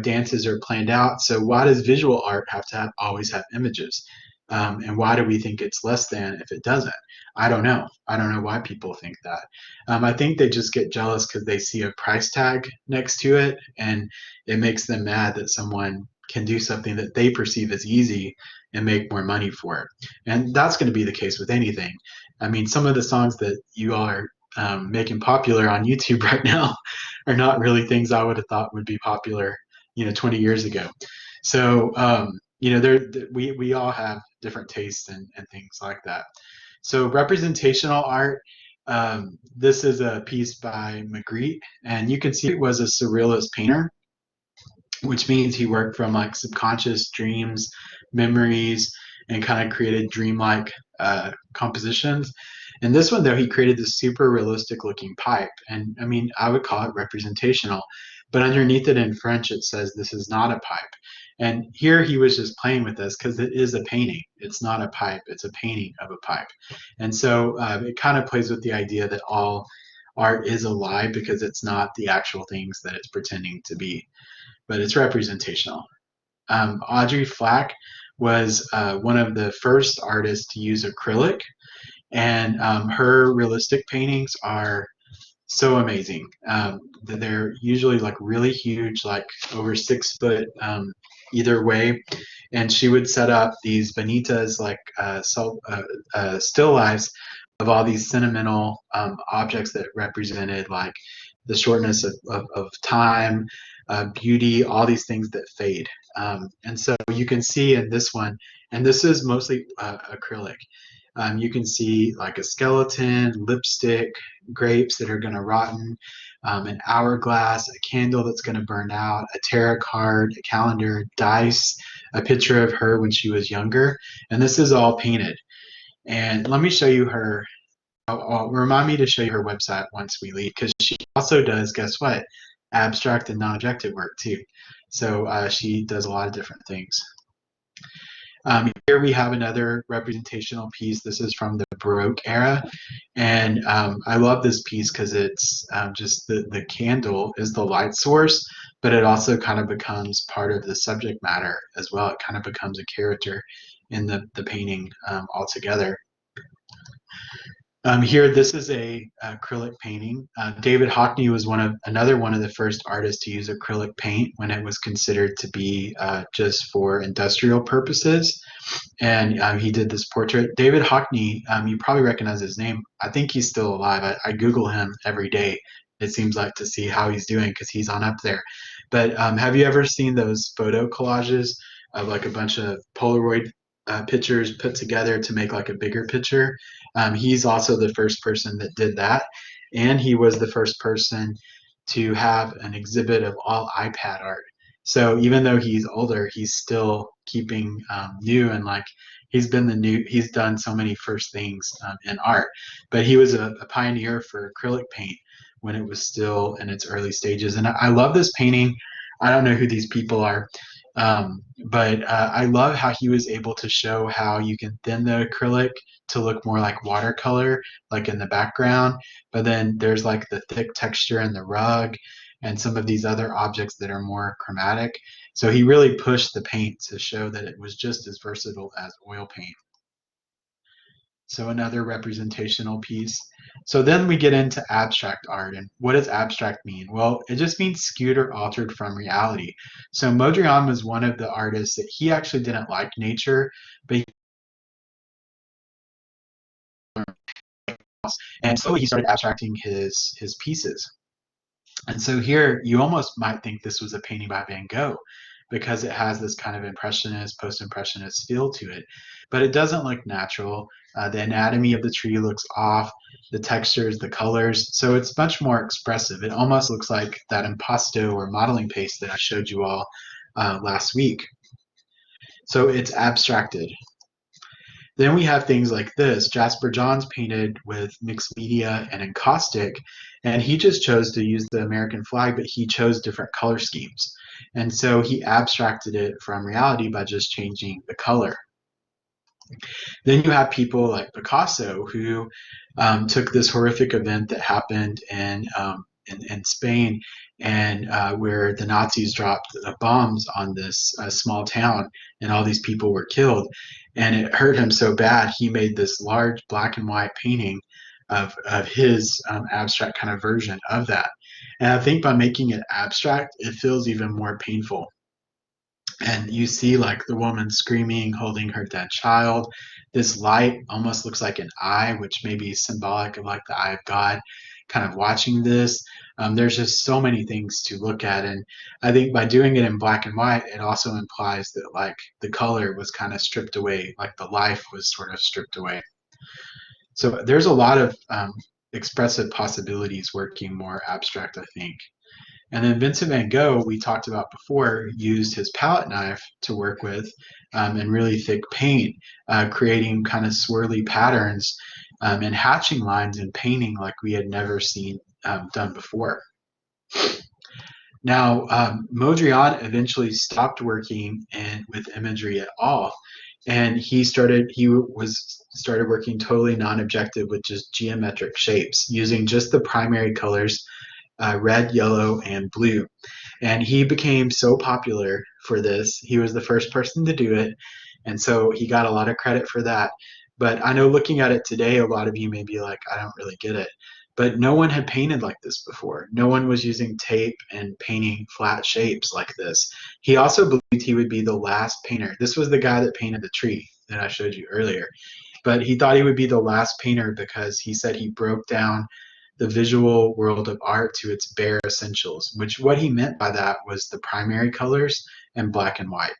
dances are planned out. So why does visual art have to always have images? And why do we think it's less than if it doesn't? I don't know. I don't know why people think that. I think they just get jealous because they see a price tag next to it, and it makes them mad that someone can do something that they perceive as easy and make more money for it. And that's going to be the case with anything. I mean, some of the songs that you all are making popular on YouTube right now are not really things I would have thought would be popular, 20 years ago. So, we all have different tastes and things like that. So representational art, this is a piece by Magritte, and you can see it was a surrealist painter, which means he worked from like subconscious dreams, memories, and kind of created dreamlike compositions. And this one, though, he created this super realistic looking pipe. And I mean, I would call it representational, but underneath it in French, it says this is not a pipe. And here he was just playing with this because it is a painting. It's not a pipe, it's a painting of a pipe. And so it kind of plays with the idea that all art is a lie because it's not the actual things that it's pretending to be, but it's representational. Audrey Flack was one of the first artists to use acrylic, and her realistic paintings are so amazing. They're usually like really huge, like over 6 foot either way. And she would set up these bonitas, like still lifes of all these sentimental objects that represented like the shortness of time, beauty, all these things that fade. And so you can see in this one, and this is mostly acrylic. You can see like a skeleton, lipstick, grapes that are going to rotten, an hourglass, a candle that's going to burn out, a tarot card, a calendar, dice, a picture of her when she was younger. And this is all painted. And let me show you her. Remind me to show you her website once we leave, because she also does, guess what? Abstract and non-objective work too. So she does a lot of different things. Here we have another representational piece. This is from the Baroque era. And I love this piece because it's just the candle is the light source, but it also kind of becomes part of the subject matter as well. It kind of becomes a character in the painting altogether. Here, this is a acrylic painting. David Hockney was another one of the first artists to use acrylic paint when it was considered to be just for industrial purposes. And he did this portrait. David Hockney, you probably recognize his name. I think he's still alive. I Google him every day, it seems like, to see how he's doing because he's on up there. But have you ever seen those photo collages of like a bunch of Polaroid pictures put together to make like a bigger picture? He's also the first person that did that, and he was the first person to have an exhibit of all iPad art. So even though he's older, he's still keeping new, and like he's done so many first things in art. But he was a pioneer for acrylic paint when it was still in its early stages. And I love this painting. I don't know who these people are, but I love how he was able to show how you can thin the acrylic to look more like watercolor, like in the background. But then there's like the thick texture in the rug and some of these other objects that are more chromatic. So he really pushed the paint to show that it was just as versatile as oil paint. So another representational piece. So then we get into abstract art. And what does abstract mean? Well, it just means skewed or altered from reality. So Mondrian was one of the artists that he actually didn't like nature, but and slowly he started abstracting his pieces. And so here you almost might think this was a painting by Van Gogh because it has this kind of impressionist, post-impressionist feel to it, but it doesn't look natural. The anatomy of the tree looks off, the textures, the colors. So it's much more expressive. It almost looks like that impasto or modeling paste that I showed you all last week. So it's abstracted. Then we have things like this. Jasper Johns painted with mixed media and encaustic, and he just chose to use the American flag, but he chose different color schemes. And so he abstracted it from reality by just changing the color. Then you have people like Picasso who took this horrific event that happened in Spain, and where the Nazis dropped bombs on this small town, and all these people were killed, and it hurt him so bad he made this large black and white painting of his abstract kind of version of that. And I think by making it abstract, it feels even more painful. And you see like the woman screaming, holding her dead child. This light almost looks like an eye, which may be symbolic of like the eye of God kind of watching this. There's just so many things to look at. And I think by doing it in black and white, it also implies that like the color was kind of stripped away, like the life was sort of stripped away. So there's a lot of expressive possibilities working more abstract, I think. And then Vincent van Gogh, we talked about before, used his palette knife to work with and really thick paint, creating kind of swirly patterns and hatching lines in painting like we had never seen done before. Now, Mondrian eventually stopped working with imagery at all, and he started working totally non-objective with just geometric shapes, using just the primary colors, red, yellow, and blue. And he became so popular for this. He was the first person to do it, and so he got a lot of credit for that. But I know looking at it today, a lot of you may be like, I don't really get it. But no one had painted like this before. No one was using tape and painting flat shapes like this. He also believed he would be the last painter. This was the guy that painted the tree that I showed you earlier. But he thought he would be the last painter because he said he broke down the visual world of art to its bare essentials, which what he meant by that was the primary colors and black and white.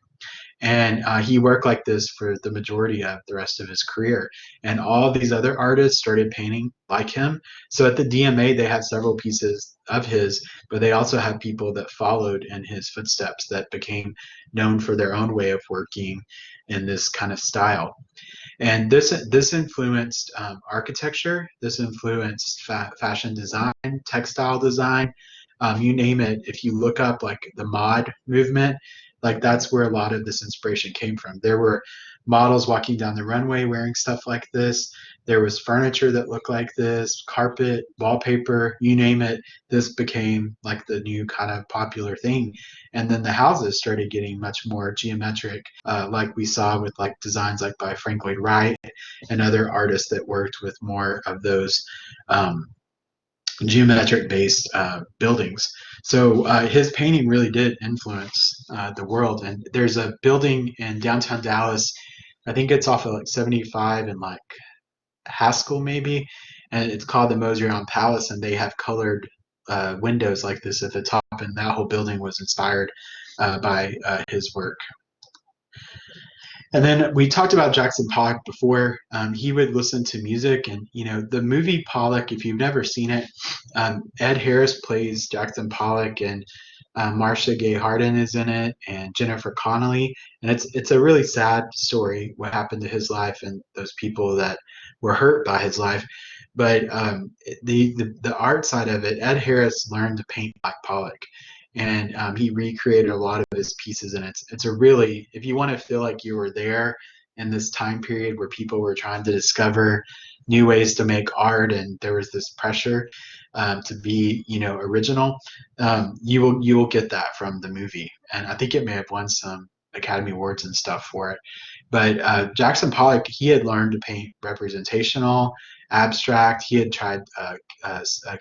And he worked like this for the majority of the rest of his career. And all these other artists started painting like him. So at the DMA, they had several pieces of his, but they also had people that followed in his footsteps that became known for their own way of working in this kind of style. And this influenced architecture. This influenced fashion design, textile design, you name it. If you look up like the mod movement, like that's where a lot of this inspiration came from. There were models walking down the runway wearing stuff like this. There was furniture that looked like this, carpet, wallpaper, you name it. This became like the new kind of popular thing. And then the houses started getting much more geometric, like we saw with like designs like by Frank Lloyd Wright and other artists that worked with more of those geometric based buildings. So his painting really did influence the world. And there's a building in downtown Dallas, I think it's off of like 75 and like Haskell maybe, and it's called the Mondrian Palace, and they have colored windows like this at the top, and that whole building was inspired by his work. And then we talked about Jackson Pollock before. He would listen to music, and you know the movie Pollock. If you've never seen it, Ed Harris plays Jackson Pollock, and Marcia Gay Harden is in it, and Jennifer Connelly. And it's a really sad story what happened to his life and those people that were hurt by his life. But the art side of it, Ed Harris learned to paint like Pollock, and he recreated a lot of his pieces. And it's a really, if you want to feel like you were there in this time period where people were trying to discover new ways to make art, and there was this pressure to be, you know, original, you will get that from the movie. And I think it may have won some Academy Awards and stuff for it. But Jackson Pollock, he had learned to paint representational, abstract. He had tried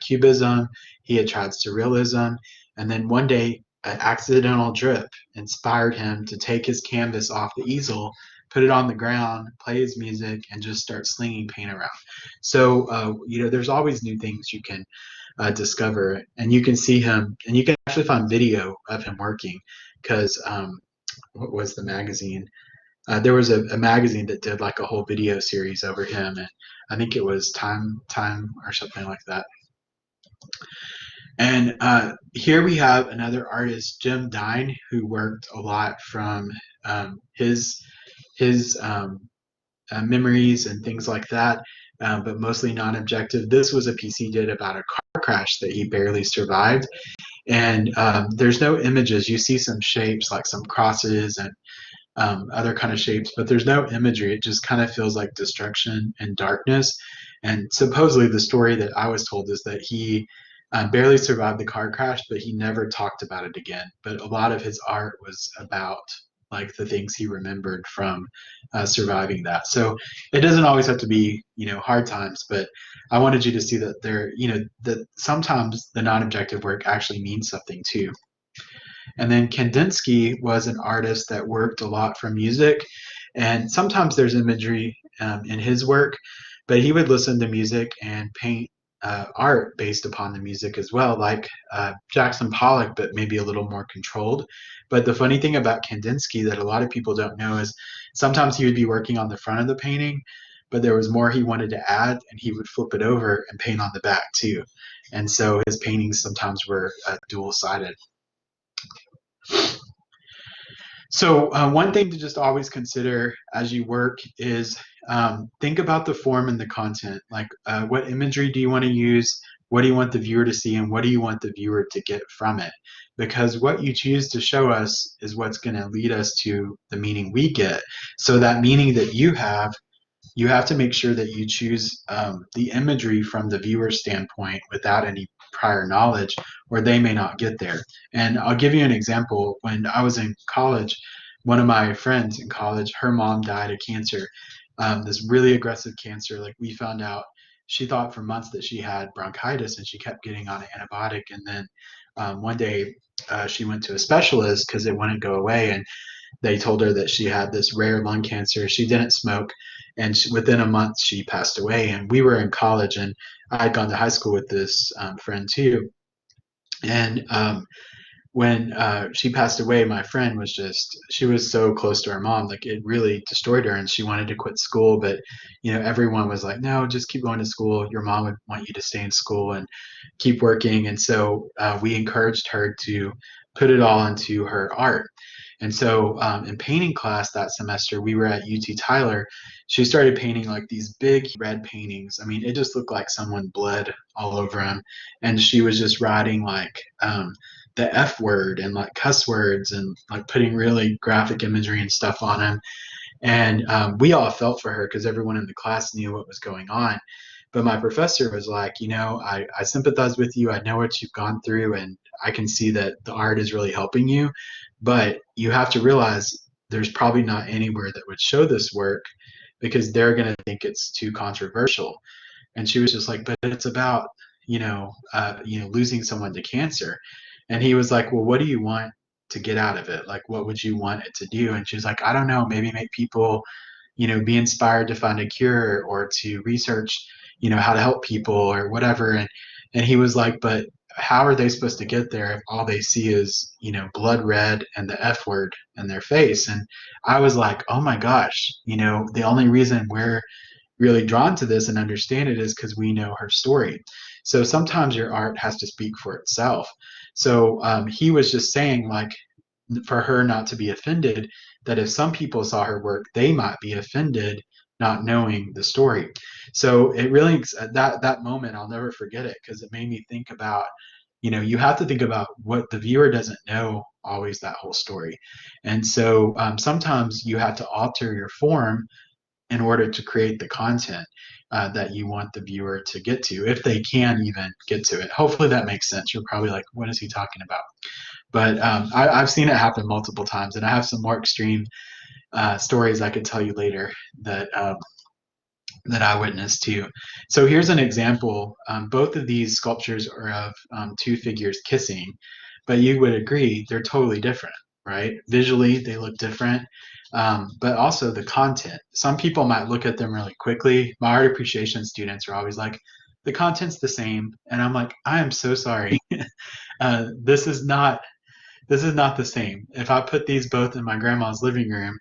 cubism. He had tried surrealism. And then one day, an accidental drip inspired him to take his canvas off the easel, put it on the ground, play his music, and just start slinging paint around. So, you know, there's always new things you can discover. And you can see him, and you can actually find video of him working because what was the magazine? there was a magazine that did like a whole video series over him, and I think it was Time or something like that. And here we have another artist, Jim Dine, who worked a lot from his memories and things like that, but mostly non-objective. This was a piece he did about a car crash that he barely survived. And there's no images. You see some shapes like some crosses and other kind of shapes, but there's no imagery. It just kind of feels like destruction and darkness. And supposedly the story that I was told is that he barely survived the car crash, but he never talked about it again. But a lot of his art was about like the things he remembered from surviving that. So it doesn't always have to be, hard times, but I wanted you to see that that sometimes the non-objective work actually means something too. And then Kandinsky was an artist that worked a lot from music, and sometimes there's imagery in his work, but he would listen to music and paint art based upon the music as well, like Jackson Pollock, but maybe a little more controlled. But the funny thing about Kandinsky that a lot of people don't know is sometimes he would be working on the front of the painting, but there was more he wanted to add, and he would flip it over and paint on the back too. And so his paintings sometimes were dual-sided. So one thing to just always consider as you work is think about the form and the content. Like what imagery do you want to use? What do you want the viewer to see? And what do you want the viewer to get from it? Because what you choose to show us is what's going to lead us to the meaning we get. So that meaning that you have to make sure that you choose the imagery from the viewer's standpoint without any prior knowledge, or they may not get there. And I'll give you an example. When I was in college, one of my friends in college, her mom died of cancer, this really aggressive cancer. Like we found out, she thought for months that she had bronchitis, and she kept getting on an antibiotic. And then one day she went to a specialist because it wouldn't go away, and they told her that she had this rare lung cancer. She didn't smoke, and within a month she passed away. And we were in college, and I had gone to high school with this friend too. And when she passed away, my friend she was so close to her mom, like it really destroyed her, and she wanted to quit school. But everyone was like, no, just keep going to school. Your mom would want you to stay in school and keep working. And so we encouraged her to put it all into her art. And so in painting class that semester, we were at UT Tyler. She started painting like these big red paintings. I mean, it just looked like someone bled all over them. And she was just writing like the F word and like cuss words and like putting really graphic imagery and stuff on them. And we all felt for her because everyone in the class knew what was going on. But my professor was like, I sympathize with you. I know what you've gone through, and I can see that the art is really helping you. But you have to realize there's probably not anywhere that would show this work because they're going to think it's too controversial. And she was just like, but it's about, losing someone to cancer. And he was like, well, what do you want to get out of it? Like, what would you want it to do? And she was like, I don't know, maybe make people, be inspired to find a cure or to research, how to help people or whatever. And he was like, but how are they supposed to get there if all they see is, blood red and the F word in their face? And I was like, oh my gosh, the only reason we're really drawn to this and understand it is because we know her story. So sometimes your art has to speak for itself. So he was just saying, like, for her not to be offended, that if some people saw her work, they might be offended not knowing the story. So it really, that moment, I'll never forget it because it made me think about, you have to think about what the viewer doesn't know always, that whole story. And so sometimes you have to alter your form in order to create the content that you want the viewer to get to, if they can even get to it. Hopefully that makes sense. You're probably like, what is he talking about? But I've seen it happen multiple times, and I have some more extreme stories I could tell you later that that I witnessed too. So here's an example. Both of these sculptures are of two figures kissing, but you would agree they're totally different, right? Visually, they look different, but also the content. Some people might look at them really quickly. My art appreciation students are always like, the content's the same, and I'm like, I am so sorry. This is not the same. If I put these both in my grandma's living room,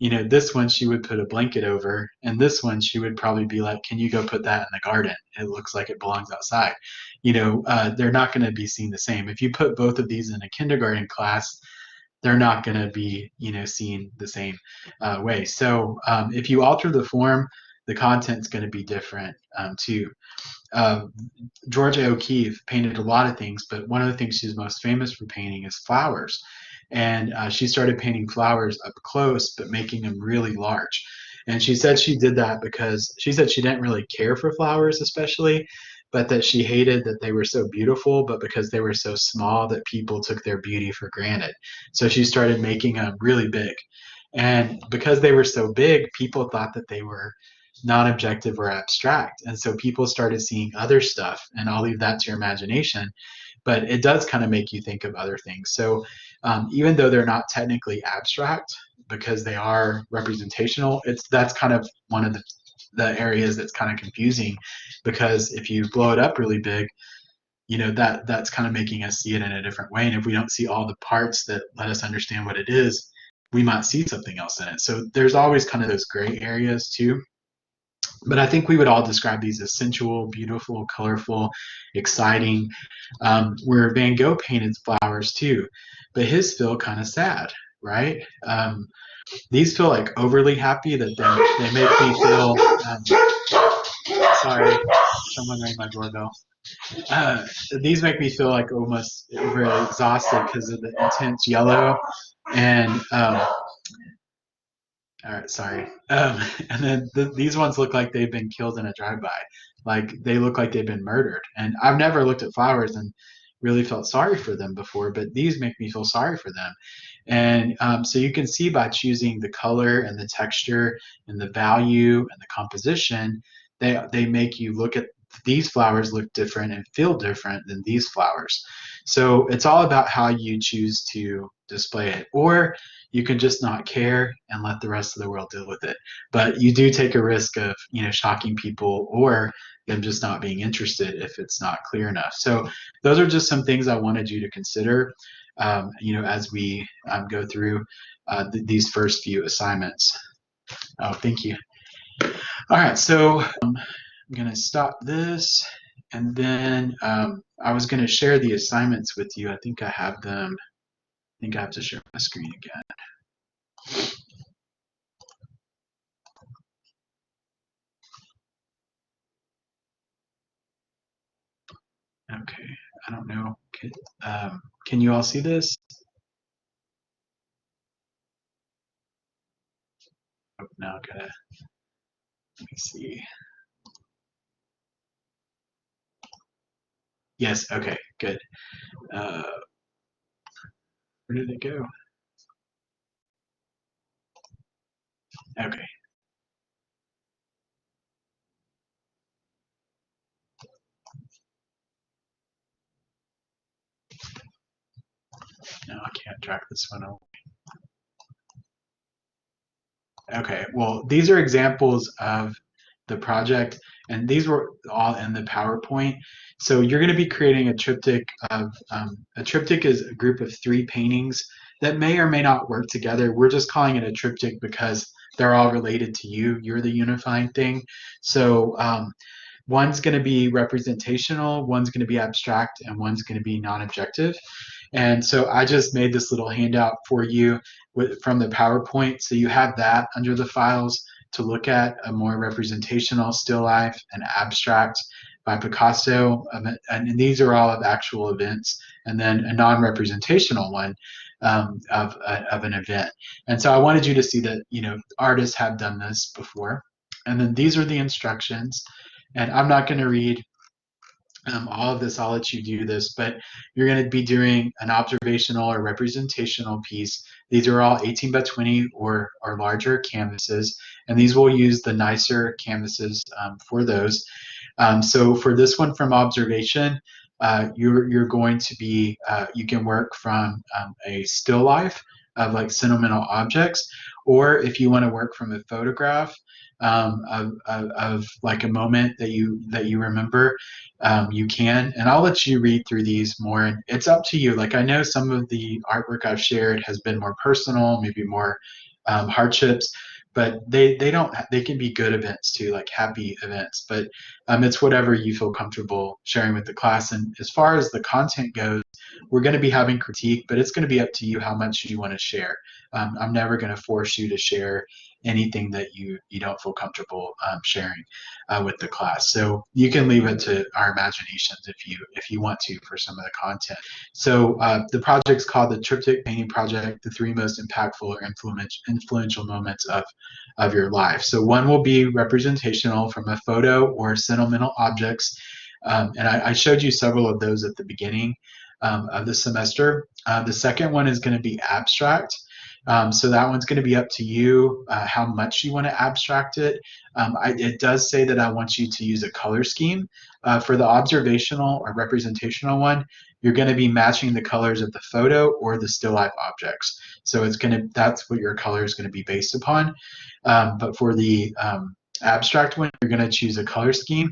you know, this one she would put a blanket over, and this one she would probably be like, can you go put that in the garden? It looks like it belongs outside. You know, they're not going to be seen the same. If you put both of these in a kindergarten class, they're not going to be, you know, seen the same way. So if you alter the form, the content's going to be different too. Uh, Georgia O'Keeffe painted a lot of things, but one of the things she's most famous for painting is flowers. And she started painting flowers up close, but making them really large. And she said she did that because she said she didn't really care for flowers, especially, but that she hated that they were so beautiful, but because they were so small that people took their beauty for granted. So she started making them really big. And because they were so big, people thought that they were non-objective or abstract. And so people started seeing other stuff, and I'll leave that to your imagination, but it does kind of make you think of other things. So even though they're not technically abstract because they are representational, that's kind of one of the areas that's kind of confusing, because if you blow it up really big, you know, that's kind of making us see it in a different way. And if we don't see all the parts that let us understand what it is, we might see something else in it. So there's always kind of those gray areas too. But I think we would all describe these as sensual, beautiful, colorful, exciting. Where Van Gogh painted flowers too, but his feel kind of sad, right? These feel like overly happy, that they make me feel. Sorry, someone rang my doorbell. Uh, these make me feel like almost really exhausted because of the intense yellow, and all right, sorry. And then these ones look like they've been killed in a drive-by. Like they look like they've been murdered. And I've never looked at flowers and really felt sorry for them before, but these make me feel sorry for them. And so you can see by choosing the color and the texture and the value and the composition, they make you look at these flowers look different and feel different than these flowers. So it's all about how you choose to display it. Or you can just not care and let the rest of the world deal with it. But you do take a risk of, you know, shocking people or them just not being interested if it's not clear enough. So those are just some things I wanted you to consider, you know, as we go through these first few assignments. Oh, thank you. All right, so I'm going to stop this, and then I was going to share the assignments with you. I think I have them. I think I have to share my screen again. Okay, I don't know. Can you all see this? Oh, now I gotta, let me see. Yes, okay, good. Uh, where did it go? Okay. No, I can't track this one out. Okay, well, these are examples of the project, and these were all in the PowerPoint. So you're going to be creating a triptych of, a triptych is a group of 3 paintings that may or may not work together. We're just calling it a triptych because they're all related to you. You're the unifying thing. So one's going to be representational, one's going to be abstract, and one's going to be non-objective. And so I just made this little handout for you from the PowerPoint. So you have that under the files to look at, a more representational still life and abstract by Picasso. And these are all of actual events. And then a non-representational one of an event. And so I wanted you to see that, you know, artists have done this before. And then these are the instructions. And I'm not going to read all of this. I'll let you do this, but you're going to be doing an observational or representational piece. These are all 18 by 20 or larger canvases, and these will use the nicer canvases for those. So for this one from observation, you're going to be, you can work from a still life of like sentimental objects, or if you want to work from a photograph of like a moment that you remember, you can. And I'll let you read through these more, and it's up to you. Like I know some of the artwork I've shared has been more personal, maybe more hardships, but they can be good events too, like happy events. But it's whatever you feel comfortable sharing with the class. And as far as the content goes, we're going to be having critique, but it's going to be up to you how much you want to share. I'm never going to force you to share anything that you don't feel comfortable sharing with the class. So you can leave it to our imaginations if you want to for some of the content. So the project's called the Triptych Painting Project: the 3 most impactful or influential moments of your life. So one will be representational from a photo or sentimental objects. And I showed you several of those at the beginning of the semester. The second one is going to be abstract. So that one's going to be up to you how much you want to abstract it. It does say that I want you to use a color scheme. For the observational or representational one, you're going to be matching the colors of the photo or the still life objects. So that's what your color is going to be based upon. But for the abstract one, you're going to choose a color scheme.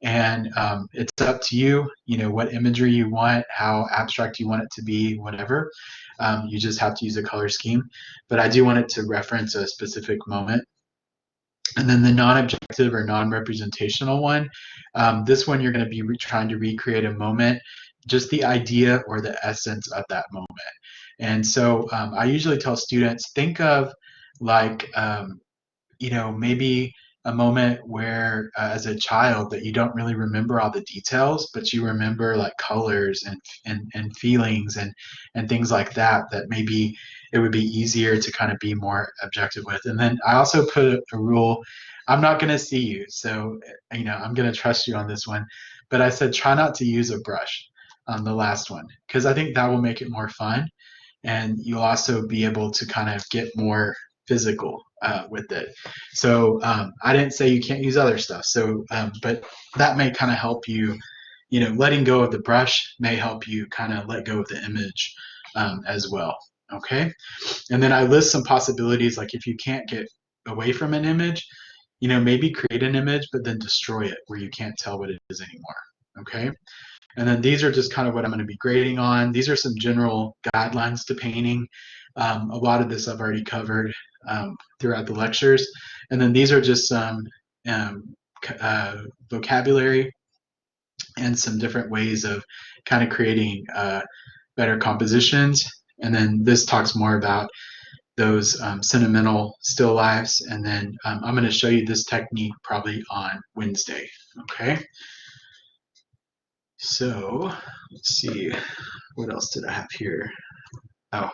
And it's up to you, what imagery you want, how abstract you want it to be, whatever. You just have to use a color scheme. But I do want it to reference a specific moment. And then the non-objective or non-representational one, this one you're going to be trying to recreate a moment, just the idea or the essence of that moment. And so I usually tell students, think of like, maybe a moment where as a child that you don't really remember all the details, but you remember like colors and feelings and things like that maybe it would be easier to kind of be more objective with. And then I also put a rule: I'm not going to see you, so I'm going to trust you on this one, but I said try not to use a brush on the last one, because I think that will make it more fun, and you'll also be able to kind of get more physical with it. So I didn't say you can't use other stuff. So, but that may kind of help you, letting go of the brush may help you kind of let go of the image as well. Okay. And then I list some possibilities, like if you can't get away from an image, maybe create an image, but then destroy it where you can't tell what it is anymore. Okay. And then these are just kind of what I'm going to be grading on. These are some general guidelines to painting. A lot of this I've already covered throughout the lectures. And then these are just some vocabulary and some different ways of kind of creating better compositions. And then this talks more about those sentimental still lifes. And then I'm going to show you this technique probably on Wednesday. Okay. So let's see, what else did I have here? Oh, all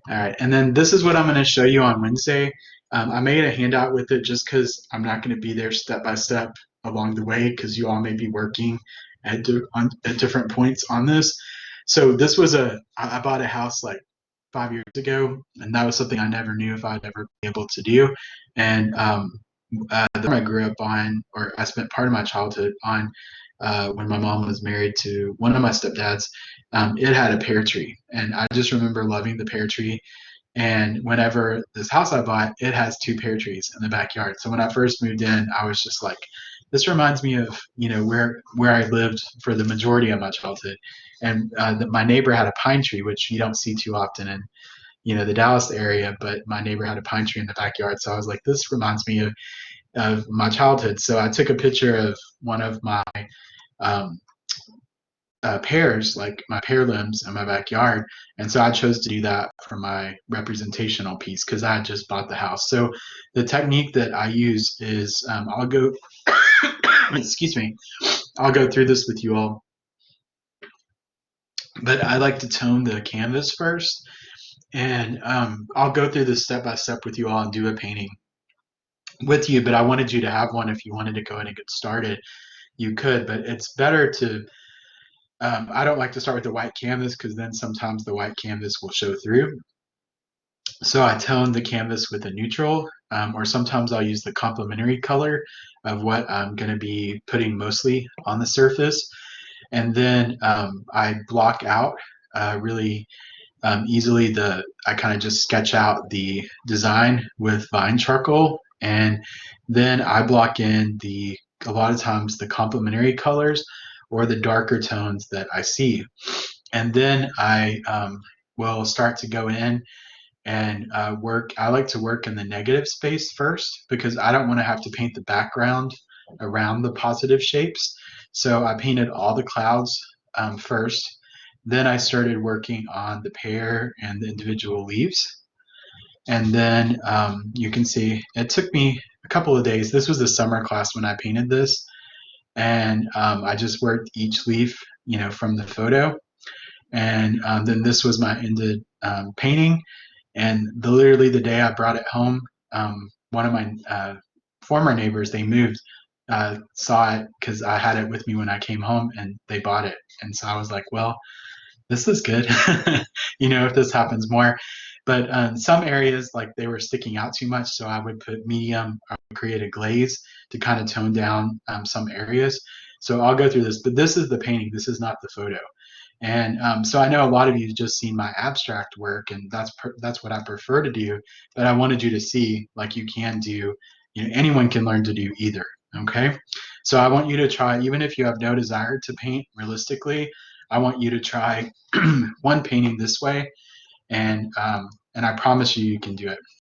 right. And then this is what I'm going to show you on Wednesday. I made a handout with it just because I'm not going to be there step by step along the way, because you all may be working at different points on this. So this was I bought a house like 5 years ago, and that was something I never knew if I'd ever be able to do. And the farm I grew up on, or I spent part of my childhood on, when my mom was married to one of my stepdads, it had a pear tree, and I just remember loving the pear tree. And whenever this house I bought, it has 2 pear trees in the backyard. So when I first moved in, I was just like, this reminds me of where I lived for the majority of my childhood. And my neighbor had a pine tree, which you don't see too often in the Dallas area, but my neighbor had a pine tree in the backyard. So I was like, this reminds me of my childhood. So I took a picture of one of my pears, like my pear limbs in my backyard. And so I chose to do that for my representational piece because I had just bought the house. So the technique that I use is I'll go, excuse me, I'll go through this with you all. But I like to tone the canvas first. And I'll go through this step by step with you all and do a painting with you. But I wanted you to have one. If you wanted to go ahead and get started, you could. But it's better to I don't like to start with the white canvas because then sometimes the white canvas will show through. So I tone the canvas with a neutral, or sometimes I'll use the complementary color of what I'm going to be putting mostly on the surface. And then I block out really easily I kind of just sketch out the design with vine charcoal. And then I block in a lot of times the complementary colors or the darker tones that I see. And then I will start to go in and I like to work in the negative space first because I don't want to have to paint the background around the positive shapes. So I painted all the clouds first. Then I started working on the pear and the individual leaves. And then you can see it took me a couple of days. This was a summer class when I painted this. And I just worked each leaf, from the photo. And then this was my ended painting. And literally the day I brought it home, one of my former neighbors, they moved, saw it because I had it with me when I came home, and they bought it. And so I was like, well, this is good, if this happens more. But some areas, like they were sticking out too much, so I would put medium or create a glaze to kind of tone down some areas. So I'll go through this, but this is the painting. This is not the photo. And so I know a lot of you have just seen my abstract work, and that's what I prefer to do. But I wanted you to see, like, you can do, anyone can learn to do either. Okay, so I want you to try, even if you have no desire to paint realistically, I want you to try one painting this way, and I promise you, you can do it.